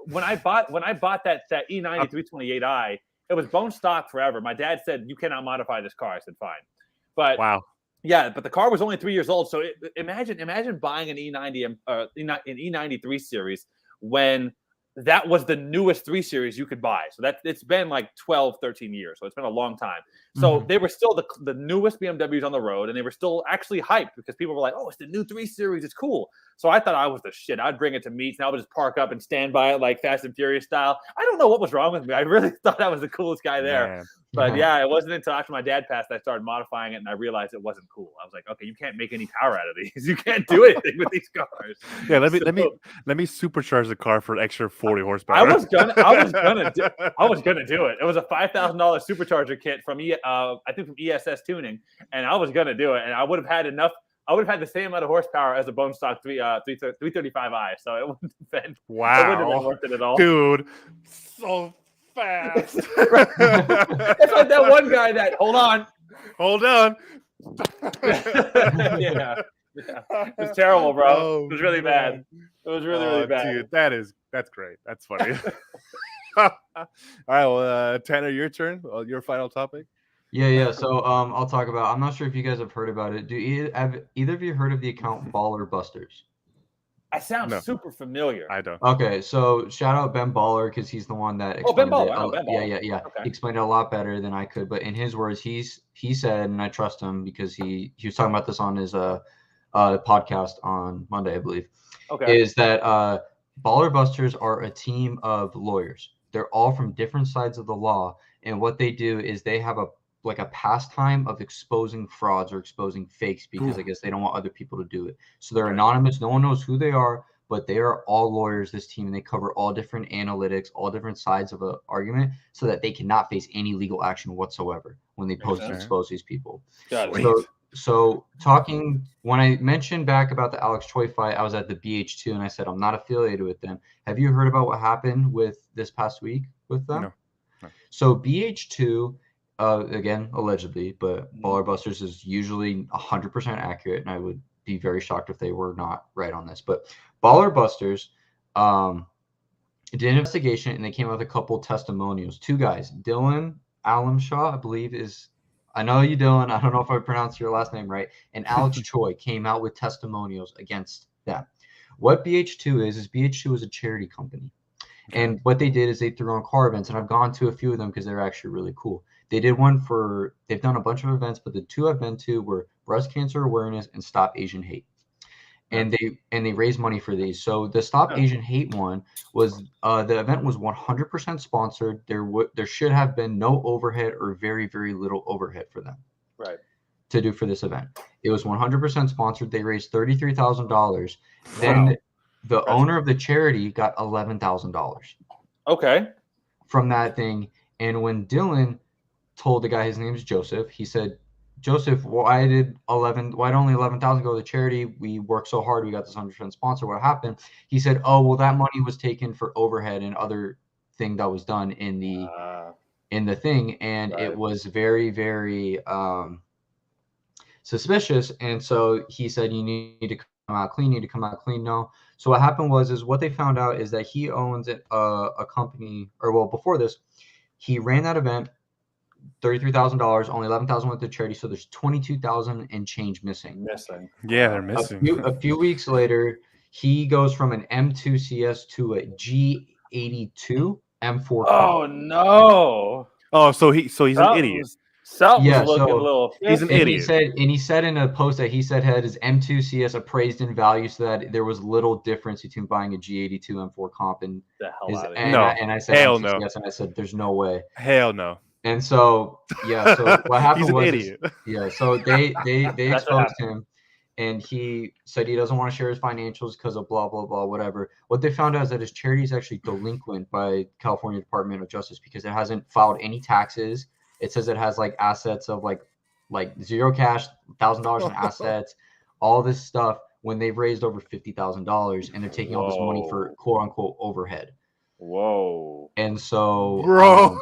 when I bought that E90 328i, it was bone stock forever. My dad said, you cannot modify this car. I said, fine. But wow. Yeah, but the car was only 3 years old. So imagine buying an E90, an E90 3 Series when that was the newest 3 Series you could buy. So it's been like 12, 13 years. So it's been a long time. So they were still the newest BMWs on the road, and they were still actually hyped because people were like, oh, it's the new 3 Series. It's cool. So I thought I was the shit. I'd bring it to meets, and I would just park up and stand by it like Fast and Furious style. I don't know what was wrong with me. I really thought I was the coolest guy there. Man. But yeah, it wasn't until after my dad passed I started modifying it, and I realized it wasn't cool. I was like, okay, you can't make any power out of these. You can't do anything with these cars. Yeah, let me supercharge the car for an extra 40 horsepower. I was gonna do it. It was a $5,000 supercharger kit from I think from ESS Tuning, and I was gonna do it, and I would have had enough. I would have had the same amount of horsepower as a bone stock 335i, so it wouldn't have been. Wow, it wouldn't have been worth it at all, dude. So fast. It's like that one guy that hold on. yeah. It was terrible, bro. It was really bad. It was really bad. Dude, that's great. That's funny. All right, well, Tanner, your turn. Your final topic. Yeah. So I'll talk about. I'm not sure if you guys have heard about it. Have either of you heard of the account Baller Busters? I sound super familiar. I don't. Okay, so shout out Ben Baller because he's the one that explained Ben Baller. Yeah. Okay. He explained it a lot better than I could. But in his words, he said, and I trust him because he was talking about this on his podcast on Monday, I believe. Okay. Is that Baller Busters are a team of lawyers. They're all from different sides of the law, and what they do is they have a pastime of exposing frauds or exposing fakes because I guess they don't want other people to do it. So they're anonymous. No one knows who they are, but they are all lawyers, this team, and they cover all different analytics, all different sides of an argument so that they cannot face any legal action whatsoever when they post and expose these people. So talking, when I mentioned back about the Alex Choi fight, I was at the BH2 and I said, I'm not affiliated with them. Have you heard about what happened with this past week with them? No. So BH2, again, allegedly, but Baller Busters is usually 100% accurate, and I would be very shocked if they were not right on this. But Baller Busters did an investigation, and they came out with a couple testimonials. Two guys, Dylan Alamshaw, I believe is, I know you, Dylan. I don't know if I pronounced your last name right. And Alex Choi came out with testimonials against them. What BH2 is BH2 is a charity company. And what they did is they threw on car events, and I've gone to a few of them because they're actually really cool. They did one they've done a bunch of events, but the two I've been to were breast cancer awareness and Stop Asian Hate. And they raised money for these. So the Stop Asian Hate one was, the event was 100% sponsored. There should have been no overhead or very, very little overhead for them. Right. To do for this event. It was 100% sponsored. They raised $33,000. Then the owner of the charity got $11,000. Okay. from that thing. And when Dylan told the guy his name is Joseph, he said, Joseph, why did only 11,000 go to charity? We worked so hard. We got this 100% sponsor. What happened? He said, oh, well, that money was taken for overhead and other thing that was done in the thing. And Right. it was very, very suspicious. And so he said, you need to come out clean. No. So what happened is what they found out is that he owns a company, or well, before this, he ran that event. $33,000, only 11,000 went to charity, so there's 22,000 and change missing. Yeah, they're missing. A few weeks later, he goes from an M2 CS to a G82 M4. Oh no! Oh, so he's an idiot. Something's looking a little. He's an idiot. He said in a post that he said had his M2 CS appraised in value, so that there was little difference between buying a G82 M4 comp and the hell out of and, no. and I said hell M2 no. CS, and I said there's no way. Hell no. And so so what happened He's an was idiot. so they exposed him, and he said he doesn't want to share his financials because of blah blah blah whatever. What they found out is that his charity is actually delinquent by California Department of Justice because it hasn't filed any taxes. It says it has like assets of like zero cash, $1,000 in assets, all this stuff, when they've raised over $50,000, and they're taking all this money for quote unquote overhead. Whoa. And so bro.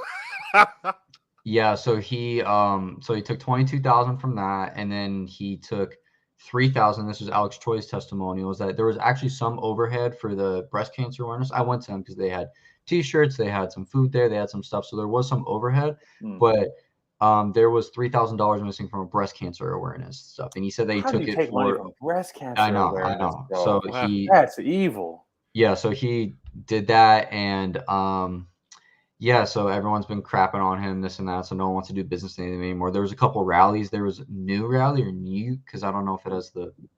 so he took 22,000 from that, and then he took 3,000. This was Alex Choi's testimonial, was that there was actually some overhead for the breast cancer awareness. I went to them because they had t-shirts, they had some food there, they had some stuff, so there was some overhead, but there was $3,000 missing from a breast cancer awareness stuff, and he said that he took it money from breast cancer. I know. Bro. So that's evil. Yeah, so he did that, and so everyone's been crapping on him, this and that, so no one wants to do business with him anymore. There was a couple rallies. There was New Rally or New, because I don't know if it has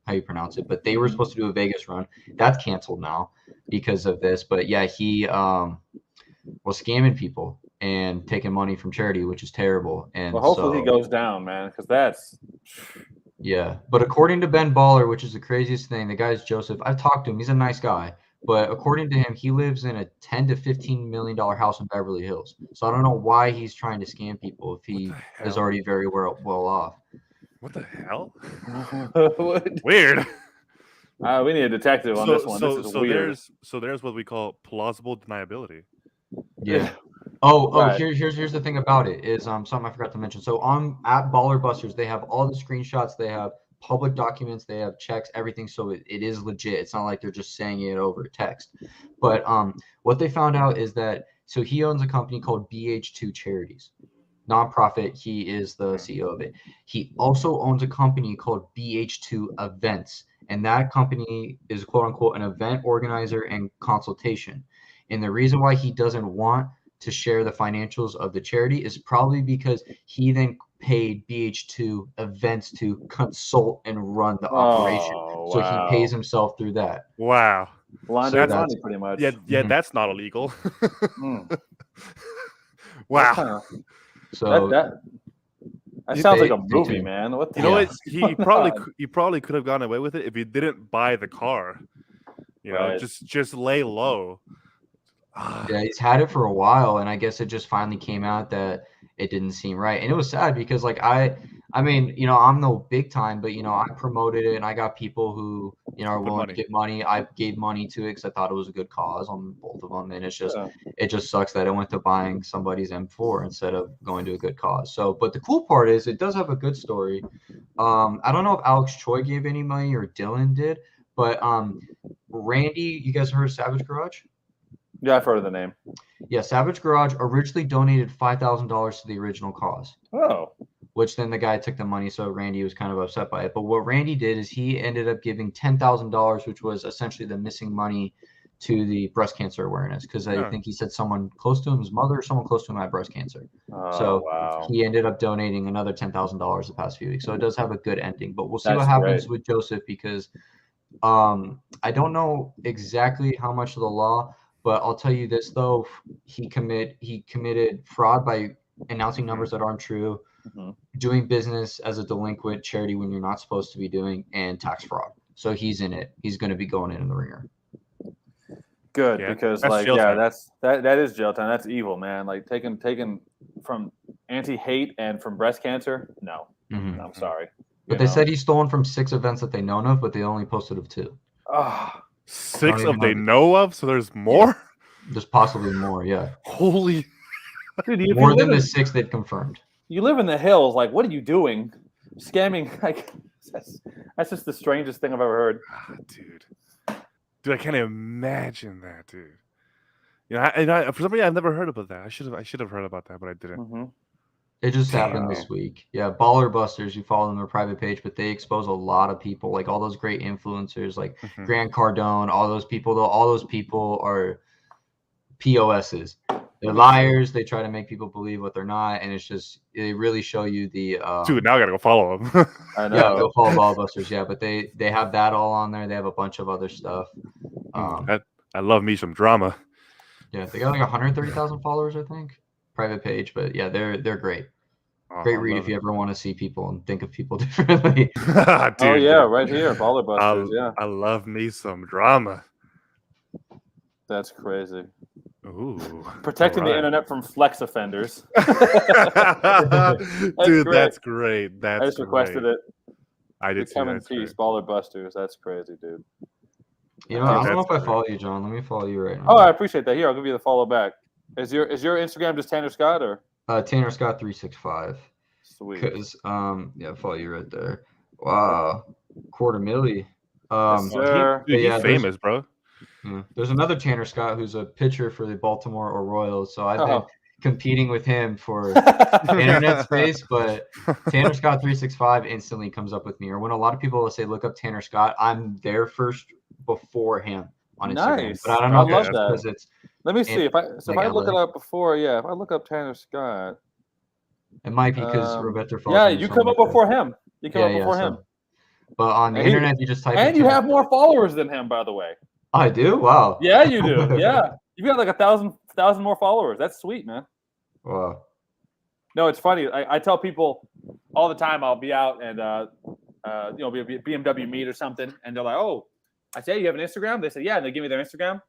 how you pronounce it, but they were supposed to do a Vegas run. That's canceled now because of this. But yeah, he was scamming people and taking money from charity, which is terrible. And hopefully he goes down, man, because that's... Yeah, but according to Ben Baller, which is the craziest thing, the guy's Joseph. I've talked to him. He's a nice guy. But according to him, he lives in a $10 to $15 million house in Beverly Hills. So I don't know why he's trying to scam people if he is already very well off. What the hell? Weird. We need a detective on this one. This is weird. There's what we call plausible deniability. Yeah. Right. Here's the thing about it is something I forgot to mention. So at Baller Busters, they have all the screenshots, they have public documents, they have checks, everything, so it is legit. It's not like they're just saying it over text. But what they found out is that he owns a company called BH2 Charities, nonprofit. He is the CEO of it. He also owns a company called BH2 Events, and that company is quote unquote an event organizer and consultation. And the reason why he doesn't want to share the financials of the charity is probably because he then paid BH2 Events to consult and run the operation. So he pays himself through that. Wow. Laundering money, pretty much. Yeah, that's not illegal. Wow. So that sounds like a movie, man. What the what? He probably could have gone away with it if he didn't buy the car. You know, just lay low. Yeah, he's had it for a while, and I guess it just finally came out that it didn't seem right. And it was sad because I mean, I'm no big time, but I promoted it, and I got people who are willing to give money. I gave money to it because I thought it was a good cause on both of them, and it just sucks that I went to buying somebody's M4 instead of going to a good cause. So, but the cool part is it does have a good story. I don't know if Alex Choi gave any money or Dylan did, but Randy, you guys heard of Savage Garage? Yeah, I've heard of the name. Yeah, Savage Garage originally donated $5,000 to the original cause. Oh. Which then the guy took the money, so Randy was kind of upset by it. But what Randy did is he ended up giving $10,000, which was essentially the missing money to the breast cancer awareness, because I think he said someone close to him, his mother, or someone close to him had breast cancer. He ended up donating another $10,000 the past few weeks. So it does have a good ending, but we'll see what happens with Joseph, because I don't know exactly how much of the law. But I'll tell you this, though, he committed fraud by announcing numbers that aren't true, doing business as a delinquent charity when you're not supposed to be doing, and tax fraud. So he's in it. He's going to be going in the ringer. Good, Yeah, because that's like jail time. that is jail time. That's evil, man. Like taken from anti-hate and from breast cancer. No, Mhm. I'm sorry. But they said he's stolen from 6 events that they known of, but they only posted of 2. Oh, 6 even of they know. know of, so there's more. There's possibly more, yeah. Holy, dude, if More you than live the in, 6 they've confirmed. you live in the hills. Like, what are you doing? Scamming? Like, that's just the strangest thing I've ever heard. dude, I can't imagine that, dude. You know, for some reason I've never heard about that. I should have heard about that, but I didn't. Mm-hmm. It just Damn. happened this week. Yeah, Baller Busters, you follow them on their private page, but they expose a lot of people, like all those great influencers, like Grant Cardone, all those people. All those people are POSs. They're liars. They try to make people believe what they're not, and it's just they really show you the. Dude, now I gotta go follow them. I know. Yeah, go follow Baller Busters. Yeah, but they have that all on there. They have a bunch of other stuff. I love me some drama. Yeah, they got like 130,000 followers, I think. Private page, but yeah, they're great. Oh, Great read if you ever want to see people and think of people differently. Dude, oh yeah, right here, Baller Busters. Yeah, I love me some drama. that's crazy. Ooh, Protecting the right. internet from flex offenders. Dude, great. that's great. That's I just requested great. it. I did Come too. in That's peace, great. Baller Busters. That's crazy, dude. You know, Dude, I don't know that's if I great. follow you, John. Let me follow you right now. Oh, I appreciate that. Here, I'll give you the follow back. Is your Instagram just Tanner Scott or Tanner Scott 365. sweet? Because yeah, follow you right there. Wow, $250,000. Yes, sir. Dude, yeah, he's famous, bro. Yeah. There's another Tanner Scott who's a pitcher for the Baltimore Royals. So I've been competing with him for internet space, but Tanner Scott 365 instantly comes up with me. Or when a lot of people will say, look up Tanner Scott, I'm there first before him on Instagram. Nice. But I don't know I if love it's that. because it's Let me see if I look it LA. up before. Yeah, if I look up Tanner Scott, It might be because Roberto follows yeah, me, you so come I'm up like before him. You come up yeah, before so- him, But on the And he- internet, you just type and in you Tanner have more Scott. followers than him, by the way. I do? Wow. Yeah, you do. Yeah, you've got like 1,000 more followers. That's sweet, man. Wow. No, it's funny. I tell people all the time I'll be out and be a BMW meet or something, and they're like, "Oh," I say, "You have an Instagram?" They say, "Yeah," and they give me their Instagram,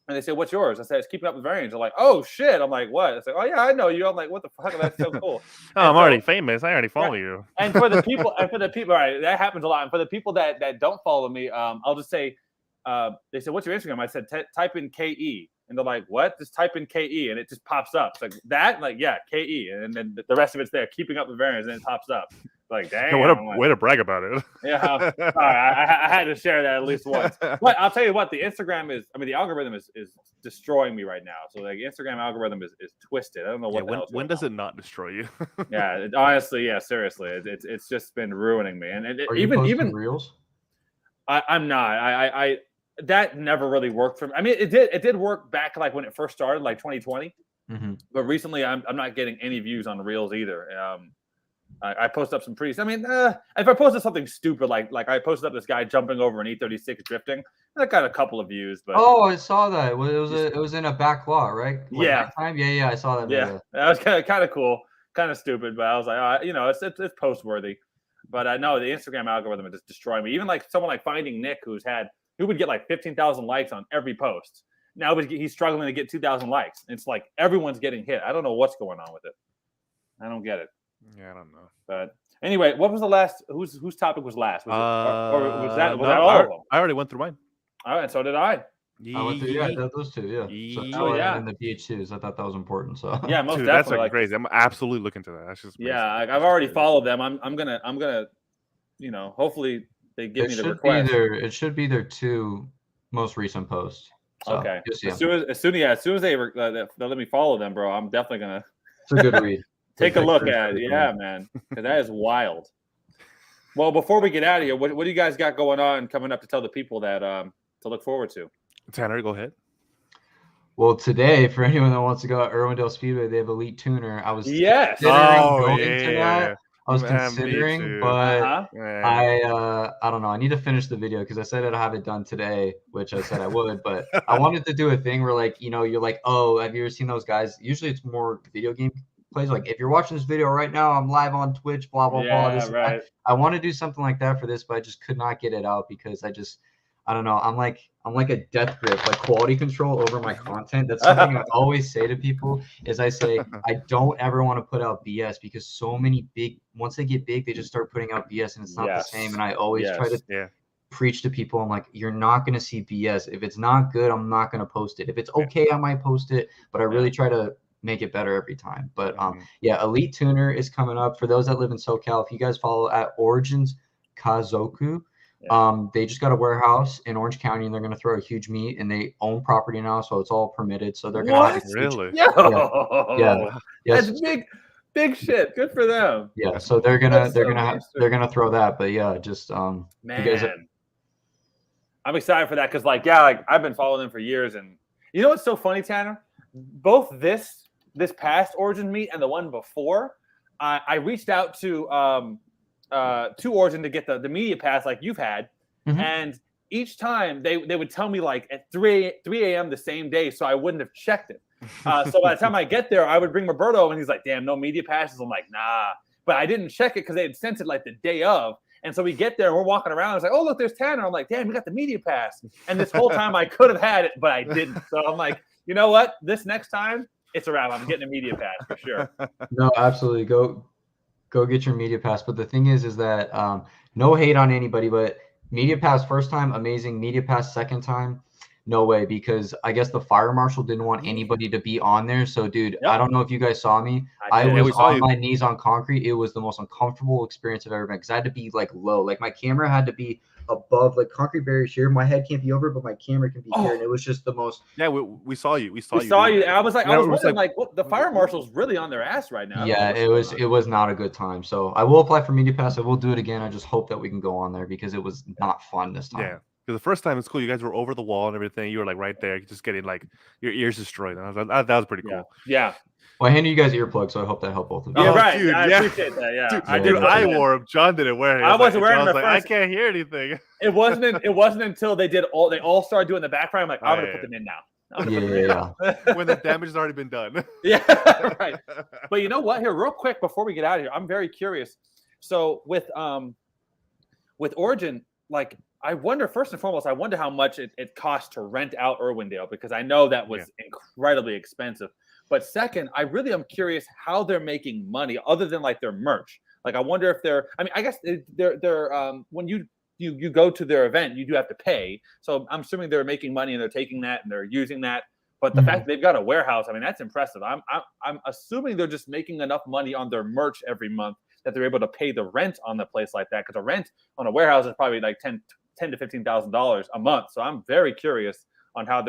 and they say, "What's yours?" I say, "It's Keeping Up with Variants." They're like, "Oh shit!" I'm like, "What?" I say, "Oh yeah, I know you." I'm like, "What the fuck? That's so cool." I'm already famous. I already follow you. And for the people, all right, that happens a lot. And for the people that don't follow me, I'll just say, they said, "What's your Instagram?" I said, "Type in KE," and they're like, "What?" Just type in KE, and it just pops up. It's like that, like yeah, KE, and then the rest of it's there, Keeping Up with Variants, and it pops up. Like, damn, Way to brag about it. Yeah, sorry, I had to share that at least once. But I'll tell you what, the Instagram the algorithm is destroying me right now. So like, Instagram algorithm is twisted. I don't know what. When does it not destroy you? Yeah, honestly, yeah, seriously, it's just been ruining me. And Are you posting reels? I'm not. I that never really worked for me. I mean, it did work back like when it first started, like 2020. Mm-hmm. But recently, I'm not getting any views on reels either. I posted up some pretty. I mean, if I posted something stupid like I posted up this guy jumping over an E36 drifting, that got a couple of views. But I saw that. It was in a back lot, right? Like yeah. Nighttime? Yeah, I saw that. Yeah, that was kind of cool, kind of stupid. But I was like, it's post worthy. But no, the Instagram algorithm is just destroying me. Even like someone like Finding Nick, who would get like 15,000 likes on every post. Now he's struggling to get 2,000 likes. It's like everyone's getting hit. I don't know what's going on with it. I don't get it. Yeah, I don't know. But anyway, what was the last? Whose topic was last? Was that all of them? I already went through mine. All right, and so did I. I went through those two. Yeah. Oh yeah. And the PH2s. I thought that was important. So yeah, most Dude, definitely. That's like crazy. I'm absolutely looking to that. That's just amazing. Yeah. I've already followed them. I'm gonna. Hopefully they give me the request. It should be their 2 most recent posts. So, okay. As soon as they let me follow them, bro, I'm definitely gonna. It's a good read. Take a look at it. Yeah, man. Because that is wild. Well, before we get out of here, what do you guys got going on coming up to tell the people that to look forward to? Tanner, go ahead. Well, today, for anyone that wants to go to Irwindale Speedway, they have Elite Tuner. I was yes. going to that. I was considering, but I don't know. I need to finish the video because I said I'd have it done today, which I said I would. But I wanted to do a thing where, like, you're like, oh, have you ever seen those guys? Usually, it's more video game plays. Like, if you're watching this video right now, I'm live on Twitch. Blah blah blah. This, right. I want to do something like that for this, but I just could not get it out because I don't know. I'm like a death grip, like quality control over my content. That's something I always say to people. Is I say I don't ever want to put out BS because so many once they get big, they just start putting out BS and it's not the same. And I always try to preach to people. I'm like, you're not gonna see BS. If it's not good, I'm not gonna post it. If it's okay, I might post it, but I really try to make it better every time. But yeah, Elite Tuner is coming up. For those that live in SoCal, if you guys follow at Origins Kazoku. They just got a warehouse in Orange County and they're going to throw a huge meet and they own property now, so it's all permitted. So they're going to have a really that's big shit. Good for them. Yeah, so they're gonna they're gonna throw that. But yeah, just man, you guys I'm excited for that because like I've been following them for years, and you know what's so funny, Tanner? Both this past Origin meet and the one before, I reached out to Origin to get the media pass like you've had, and each time they would tell me like at 3 a.m. the same day, so I wouldn't have checked it. So by the time I get there, I would bring Roberto, and he's like, "Damn, no media passes." I'm like, "Nah," but I didn't check it because they had sent it like the day of. And so we get there and we're walking around. It's like, "Oh, look, there's Tanner." I'm like, "Damn, we got the media pass." And this whole time I could have had it, but I didn't. So I'm like, you know what? This next time, it's a wrap. I'm getting a media pass for sure. No, absolutely. Go get your media pass. But the thing is that no hate on anybody, but media pass first time, amazing. Media pass second time, no way, because I guess the fire marshal didn't want anybody to be on there. So, dude, I don't know if you guys saw me. I was on my knees on concrete. It was the most uncomfortable experience I've ever been because I had to be like low. Like my camera had to be above, like concrete barriers here. My head can't be over, but my camera can be here. And it was just the most. Yeah, we saw you. We saw you. I was wondering, like, what the fire marshal's really on their ass right now. Yeah, it was not a good time. So I will apply for media pass. I will do it again. I just hope that we can go on there because it was not fun this time. Yeah. Because the first time it's cool. You guys were over the wall and everything. You were like right there, just getting like your ears destroyed. And I was like, that was pretty cool. Yeah. Well, I handed you guys earplugs, so I hope that helped both of you. Yeah, right. Dude, I appreciate that. Yeah, dude, I wore them. John didn't wear it. I wasn't wearing them. I can't hear anything. It wasn't until they all started doing the background. I'm like, I'm gonna put them in now. Yeah. When the damage has already been done. Yeah, right. But you know what? Here, real quick before we get out of here, I'm very curious. So with Origin, like, I wonder, first and foremost, how much it costs to rent out Irwindale, because I know that was incredibly expensive. But second, I really am curious how they're making money other than like their merch. Like, I wonder if I guess they're when you go to their event, you do have to pay. So I'm assuming they're making money and they're taking that and they're using that. But the fact that they've got a warehouse, I mean, that's impressive. I'm assuming they're just making enough money on their merch every month that they're able to pay the rent on the place like that. Because the rent on a warehouse is probably like $10,000 to $15,000 a month. So I'm very curious on how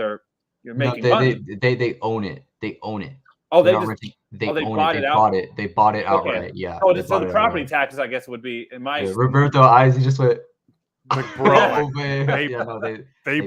you're making money. They own it. They own it. Oh, they bought it. They bought it outright. Okay. Yeah. Oh, so the property taxes, I guess, would be in my. Yeah, Roberto eyes. He just went. Like, bro, they bought it. They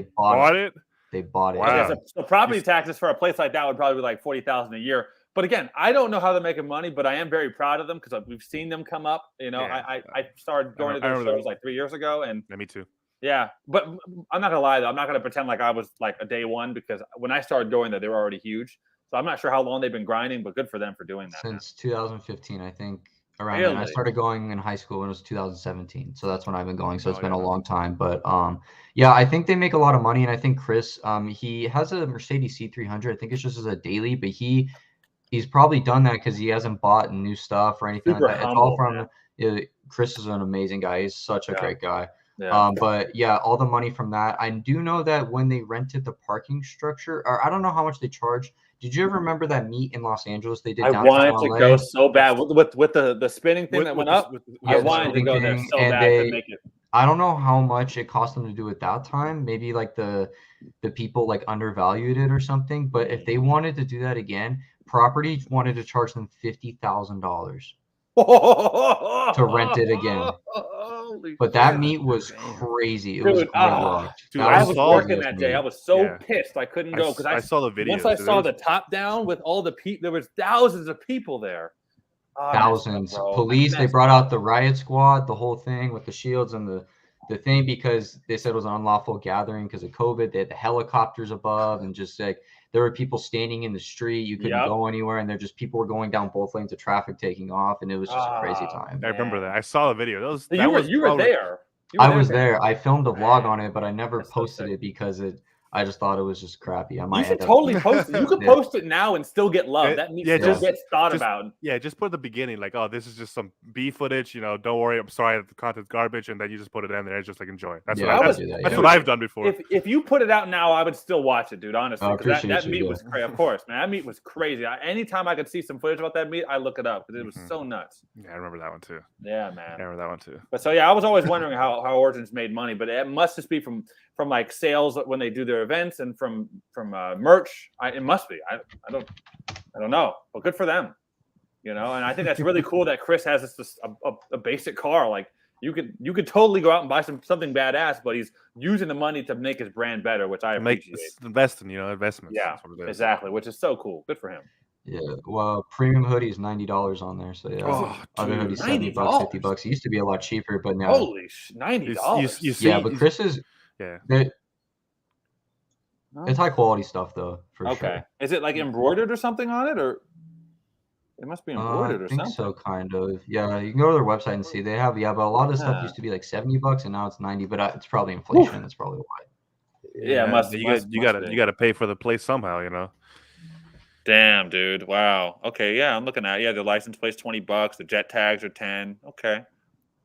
bought it. Wow. Yeah, so property taxes for a place like that would probably be like $40,000 a year. But again, I don't know how they're making money, but I am very proud of them because we've seen them come up. You know, I started going to their shows like 3 years ago, and me too. Yeah, but I'm not gonna lie though. I'm not gonna pretend like I was like a day one, because when I started going there, they were already huge. So I'm not sure how long they've been grinding, but good for them for doing that. Since 2015, I think. Around then. I started going in high school when it was 2017, so that's when I've been going. So it's been a long time, but yeah, I think they make a lot of money, and I think Chris, he has a Mercedes C300. I think it's just as a daily, but he's probably done that because he hasn't bought new stuff or anything like that. It's all from Chris is an amazing guy. He's such a great guy. Yeah. But yeah, all the money from that. I do know that when they rented the parking structure, or I don't know how much they charge. Did you ever remember that meet in Los Angeles they did? I wanted to go so bad with the spinning thing that went up. I wanted to go there so bad to make it. I don't know how much it cost them to do it that time. Maybe like the people like undervalued it or something. But if they wanted to do that again, property wanted to charge them $50,000 to rent it again. But that meet was crazy. It was I was working that day. I was so pissed I couldn't go because I saw the video. Once I saw the top down with all the people, there was thousands of people there. Thousands. Police. They brought out the riot squad, the whole thing with the shields and the thing, because they said it was an unlawful gathering because of COVID. They had the helicopters above, and just like there were people standing in the street. You couldn't go anywhere, and people were going down both lanes of traffic taking off, and it was just a crazy time. I remember that. I saw the video. You were there. I was there. I filmed a vlog on it, but I never That's so posted sick. it because I just thought it was just crappy. I You might should end up. totally post it. You could Yeah. post it now and still get love. That means Yeah, still just- gets thought just- about. Yeah, just put the beginning, like, oh, this is just some B footage. You know, don't worry, I'm sorry that the content's garbage, and then you just put it in there, just like enjoy it. That's Yeah, what I that's, would do that, that's yeah. what I've done before. If you put it out now, I would still watch it, dude. Honestly, I because that appreciate meet you, was crazy. Of course, man, that meet was crazy. Anytime I could see some footage about that meet, I look it up because it was so nuts. Yeah, I remember that one too. Yeah, man. I remember that one too. But so yeah, I was always wondering how Origins made money, but it must just be from like sales when they do their events and from merch. It must be. I don't know, but good for them, you know. And I think that's really cool that Chris has this a basic car. Like you could totally go out and buy something badass, but he's using the money to make his brand better, which I appreciate. Investing, you know, investments. Yeah, that's what it is. exactly, which is so cool. Good for him. Yeah, well, premium hoodie is $90 on there. So yeah, other hoodies $70, $50. It used to be a lot cheaper, but now Holy $90. You see, yeah, but Chris is it's high quality stuff though, for sure. Is it like embroidered or something on it, or it must be embroidered I or think something? so, kind of. Yeah, you can go to their website and see they have. Yeah, but a lot of the stuff used to be like $70 and now it's 90. But it's probably inflation. That's probably why. Yeah, you gotta pay for the place somehow, you know. Damn, dude. Wow. Okay, yeah, I'm looking at the license plate's $20. The jet tags are 10. Okay.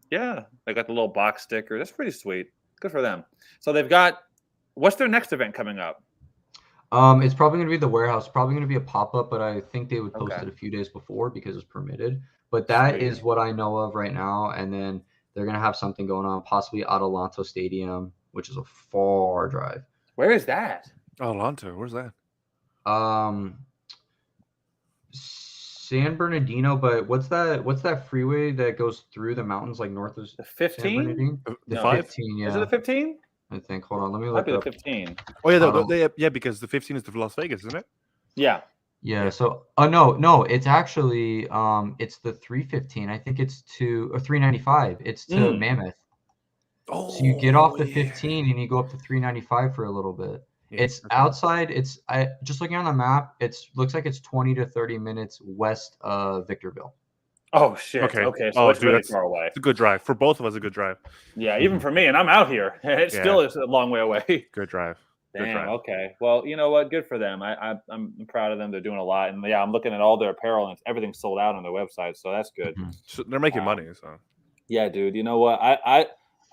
Yeah, they got the little box sticker. That's pretty sweet. Good for them. So they've got. What's their next event coming up? It's probably going to be the warehouse. Probably going to be a pop-up, but I think they would post it a few days before because it's permitted. But that is what I know of right now. And then they're going to have something going on, possibly Adelanto Stadium, which is a far drive. Where is that? Adelanto, where's that? San Bernardino, but what's that freeway that goes through the mountains like north of the 15? The 15, yeah. Is it the 15? I think. Hold on, let me Might look be up. the 15. Oh yeah, because the 15 is to Las Vegas, isn't it? Yeah. Yeah. So, no, it's actually it's the 315. I think it's to or 395. It's to Mammoth. Oh. So you get off the 15 and you go up to 395 for a little bit. Yeah, it's outside. It's just looking on the map. It looks like it's 20 to 30 minutes west of Victorville. Oh shit. Okay. So it's really far away. It's a good drive for both of us. A good drive. Yeah, even for me, and I'm out here. It still is a long way away. Good drive. Damn. Okay. Well, you know what? Good for them. I'm proud of them. They're doing a lot, and yeah, I'm looking at all their apparel, and everything's sold out on their website, so that's good. So they're making money. So. Yeah, dude. You know what?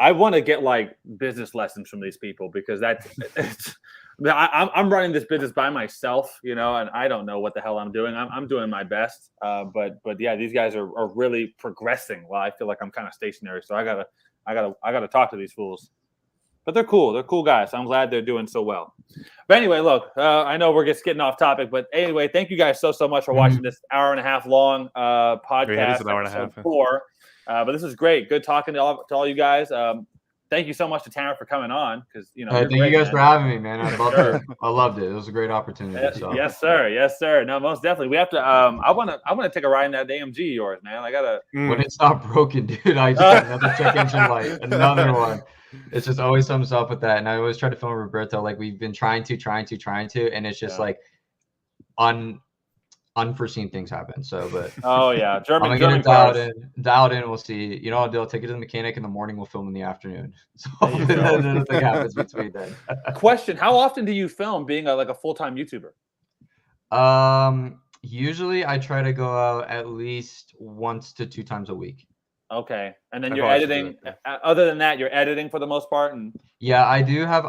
I want to get like business lessons from these people because I'm running this business by myself, you know, and I don't know what the hell I'm doing. I'm doing my best, but yeah, these guys are really progressing. Well, I feel like I'm kind of stationary, so I gotta talk to these fools. But they're cool. They're cool guys. I'm glad they're doing so well. But anyway, look, I know we're just getting off topic, but anyway, thank you guys so much for watching this hour-and-a-half long podcast. It's an hour and a half. 4. But this is great. Good talking to all you guys. Thank you so much to Tanner for coming on because thank you guys for having me, man. I loved it. I loved it. It was a great opportunity. So. Yes, sir. Yes, sir. No, most definitely. We have to. I want to take a ride in that AMG of yours, man. I gotta. When it's not broken, dude, I just got another check engine light, another one. It's just always something's up with that, and I always try to film Roberto. Like we've been trying to, and it's just like unforeseen things happen. So, but oh yeah, I'm gonna get it dialed in. We'll see. You know, I'll take it to the mechanic in the morning. We'll film in the afternoon. So nothing happens between then. Question: how often do you film being like a full-time YouTuber? Usually I try to go out at least once to 2 times a week. Okay, and then you're editing. Other than that, you're editing for the most part. And yeah, I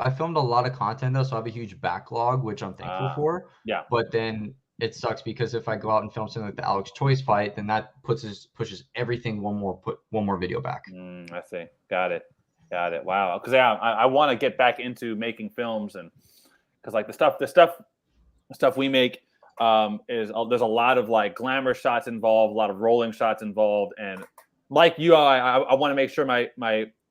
filmed a lot of content though, so I have a huge backlog, which I'm thankful for. Yeah, but then it sucks because if I go out and film something like the Alex Choice fight, then that pushes everything one more video back. I see. Got it. Wow. Because yeah, I want to get back into making films, and because like the stuff we make is there's a lot of like glamour shots involved, a lot of rolling shots involved, and like you, I want to make sure my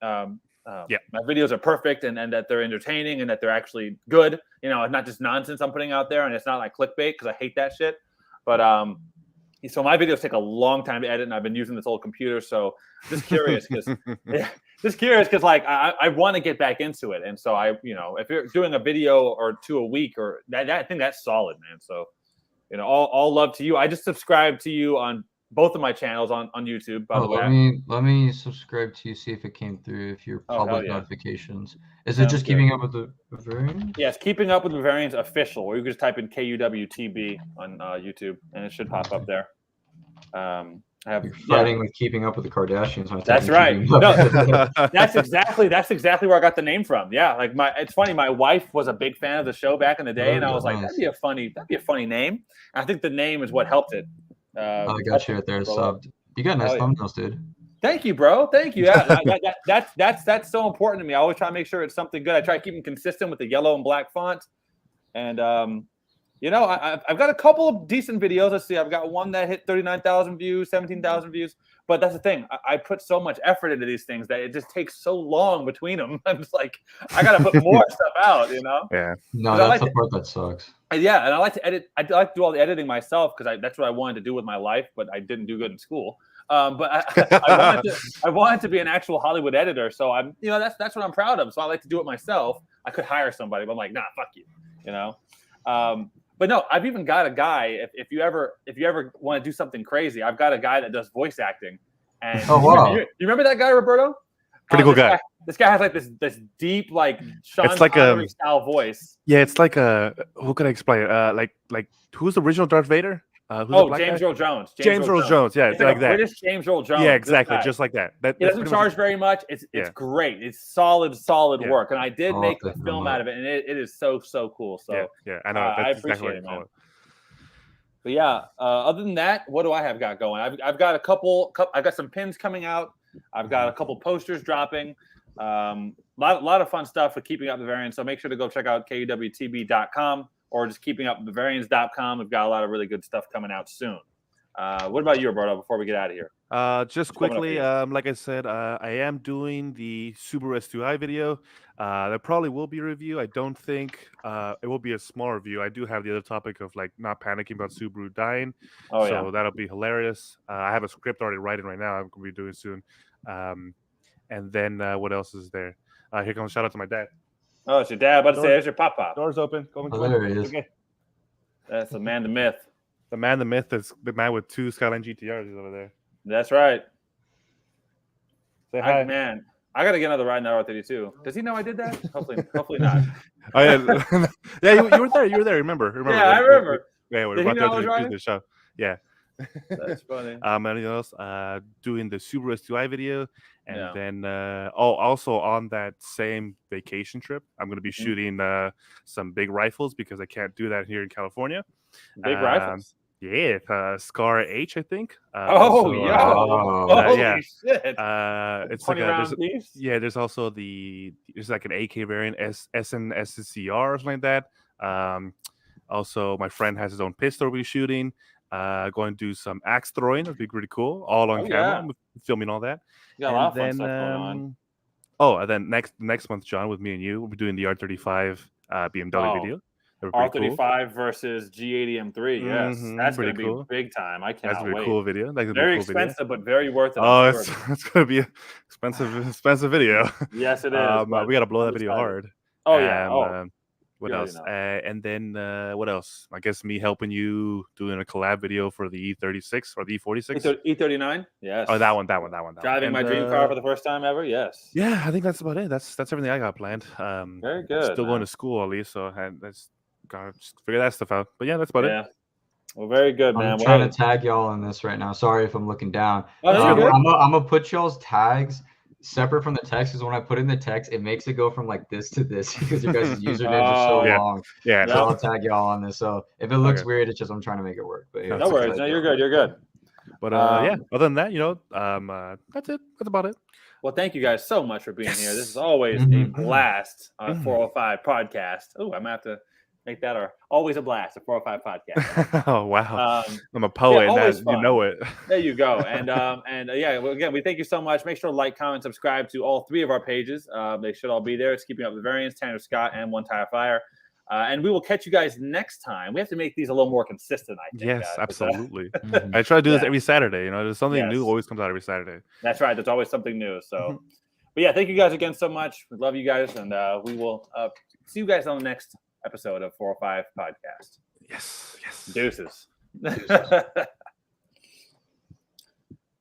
videos are perfect and that they're entertaining and that they're actually good. You know, it's not just nonsense I'm putting out there, and it's not like clickbait because I hate that shit. But so my videos take a long time to edit, and I've been using this old computer. So just curious because like I want to get back into it, and so if you're doing a video or 2 a week or that I think that's solid, man. So all love to you. I just subscribed to you on both of my channels on YouTube. By the way, let me subscribe to you, see if it came through. If your public notifications, is it just keeping up with the Bavarians? Yes, keeping up with the Bavarians official. Or you can just type in KUWTB on YouTube, and it should pop up there. You're fighting with keeping up with the Kardashians. That's right. No, that's exactly where I got the name from. Yeah, like it's funny. My wife was a big fan of the show back in the day, and I was like, that'd be a funny name. And I think the name is what helped it. I got you right there. Subbed. You got nice thumbnails, dude. Thank you, bro. Thank you. Yeah, that's so important to me. I always try to make sure it's something good. I try to keep them consistent with the yellow and black font, and I've got a couple of decent videos. Let's see. I've got one that hit 39,000 views, 17,000 views. But that's the thing. I put so much effort into these things that it just takes so long between them. I'm just like, I got to put more stuff out, Yeah. No, that's the part that sucks. Yeah, and I like to edit. I like to do all the editing myself because that's what I wanted to do with my life, but I didn't do good in school. But I wanted to be an actual Hollywood editor. So that's what I'm proud of. So I like to do it myself. I could hire somebody, but I'm like, nah, fuck you, But no, I've even got a guy. If you ever want to do something crazy, I've got a guy that does voice acting. And you remember that guy, Roberto? Pretty cool guy. This guy has like this deep like Sean it's like Connery style voice. Yeah, it's like who can I explain it? Like who's the original Darth Vader? James Earl Jones. James Earl Jones. Yeah, it's like that. British James Earl Jones. Yeah, exactly, just like that. He doesn't charge very much. It's great. It's solid work, and I did make a film out of it, and it is so cool. So yeah, I know. I appreciate it, man. But yeah, other than that, what do I have got going? I've got a couple. I got some pins coming out. I've got a couple posters dropping. Lot of fun stuff with keeping up the Bavarians. So make sure to go check out KUWTB.com. Or just keepingupthebavarians.com. We've got a lot of really good stuff coming out soon. What about you, Roberto, before we get out of here? Just quickly, like I said, I am doing the Subaru SUI video. There probably will be a review. I don't think it will be a small review. I do have the other topic of like not panicking about Subaru dying. That'll be hilarious. I have a script already writing right now. I'm going to be doing soon. And then what else is there? Here comes a shout out to my dad. Oh, it's your dad. About to say, there's your papa. Door's open. There he is. Okay. That's the man, the myth. The man, the myth is the man with 2 Skyline GTRs is over there. That's right. Say hi. Man, I got to get another ride in the R32. Does he know I did that? Hopefully not. Oh, yeah. Yeah, you were there. You were there. Remember? Yeah, I remember. Yeah, we're about to do the show. Yeah. That's funny. Anything else? Doing the Subaru SUI video, and then also on that same vacation trip, I'm going to be shooting some big rifles because I can't do that here in California. Big rifles. Yeah, Scar H, I think. Holy shit! It's like there's also there's like an AK variant, SNSCR or something like that. Also, my friend has his own pistol we'll be shooting. Going to do some axe throwing. That'd be pretty cool. All on camera. I'm filming all that. You got a lot of fun stuff going on. And then next month, John, with me and you, we'll be doing the R35 BMW video. R35 versus G80 M3. Yes, that's going to be cool. Big time. I cannot wait. That's a cool video. Very expensive, but very worth it. Oh, it's going to be an expensive video. Yes, it is. We got to blow that video hard. Oh, yeah. What else? And then what else? I guess me helping you doing a collab video for the E36 or the E46. E39? Yes. Oh, that one. Driving my dream car for the first time ever? Yes. Yeah, I think that's about it. That's everything I got planned. Very good. Still going to school at least, so that's gotta just figure that stuff out. But yeah, that's about it. Well, very good, man. I'm trying to tag y'all in this right now. Sorry if I'm looking down. I'm gonna put y'all's tags separate from the text, because when I put in the text, it makes it go from like this to this because your guys' usernames are so long. Yeah. So I'll tag y'all on this. So if it looks weird, it's just I'm trying to make it work. But no worries. No, you're good. You're good. But other than that, that's it. That's about it. Well, thank you guys so much for being here. This is always a blast on 405 podcast. Oh, I'm gonna have to make that always a blast, a 405 podcast. Oh, wow. I'm a poet, and you know it. There you go. And again, we thank you so much. Make sure to like, comment, subscribe to all 3 of our pages. They should all be there. It's Keeping Up with the Variants, Tanner Scott, and One Tire Fire. And we will catch you guys next time. We have to make these a little more consistent, I think. Yes, absolutely. I try to do this every Saturday. There's something new always comes out every Saturday. That's right. There's always something new. So, but yeah, thank you guys again so much. We love you guys, and we will see you guys on the next episode of 405 Podcast. Yes. Deuces.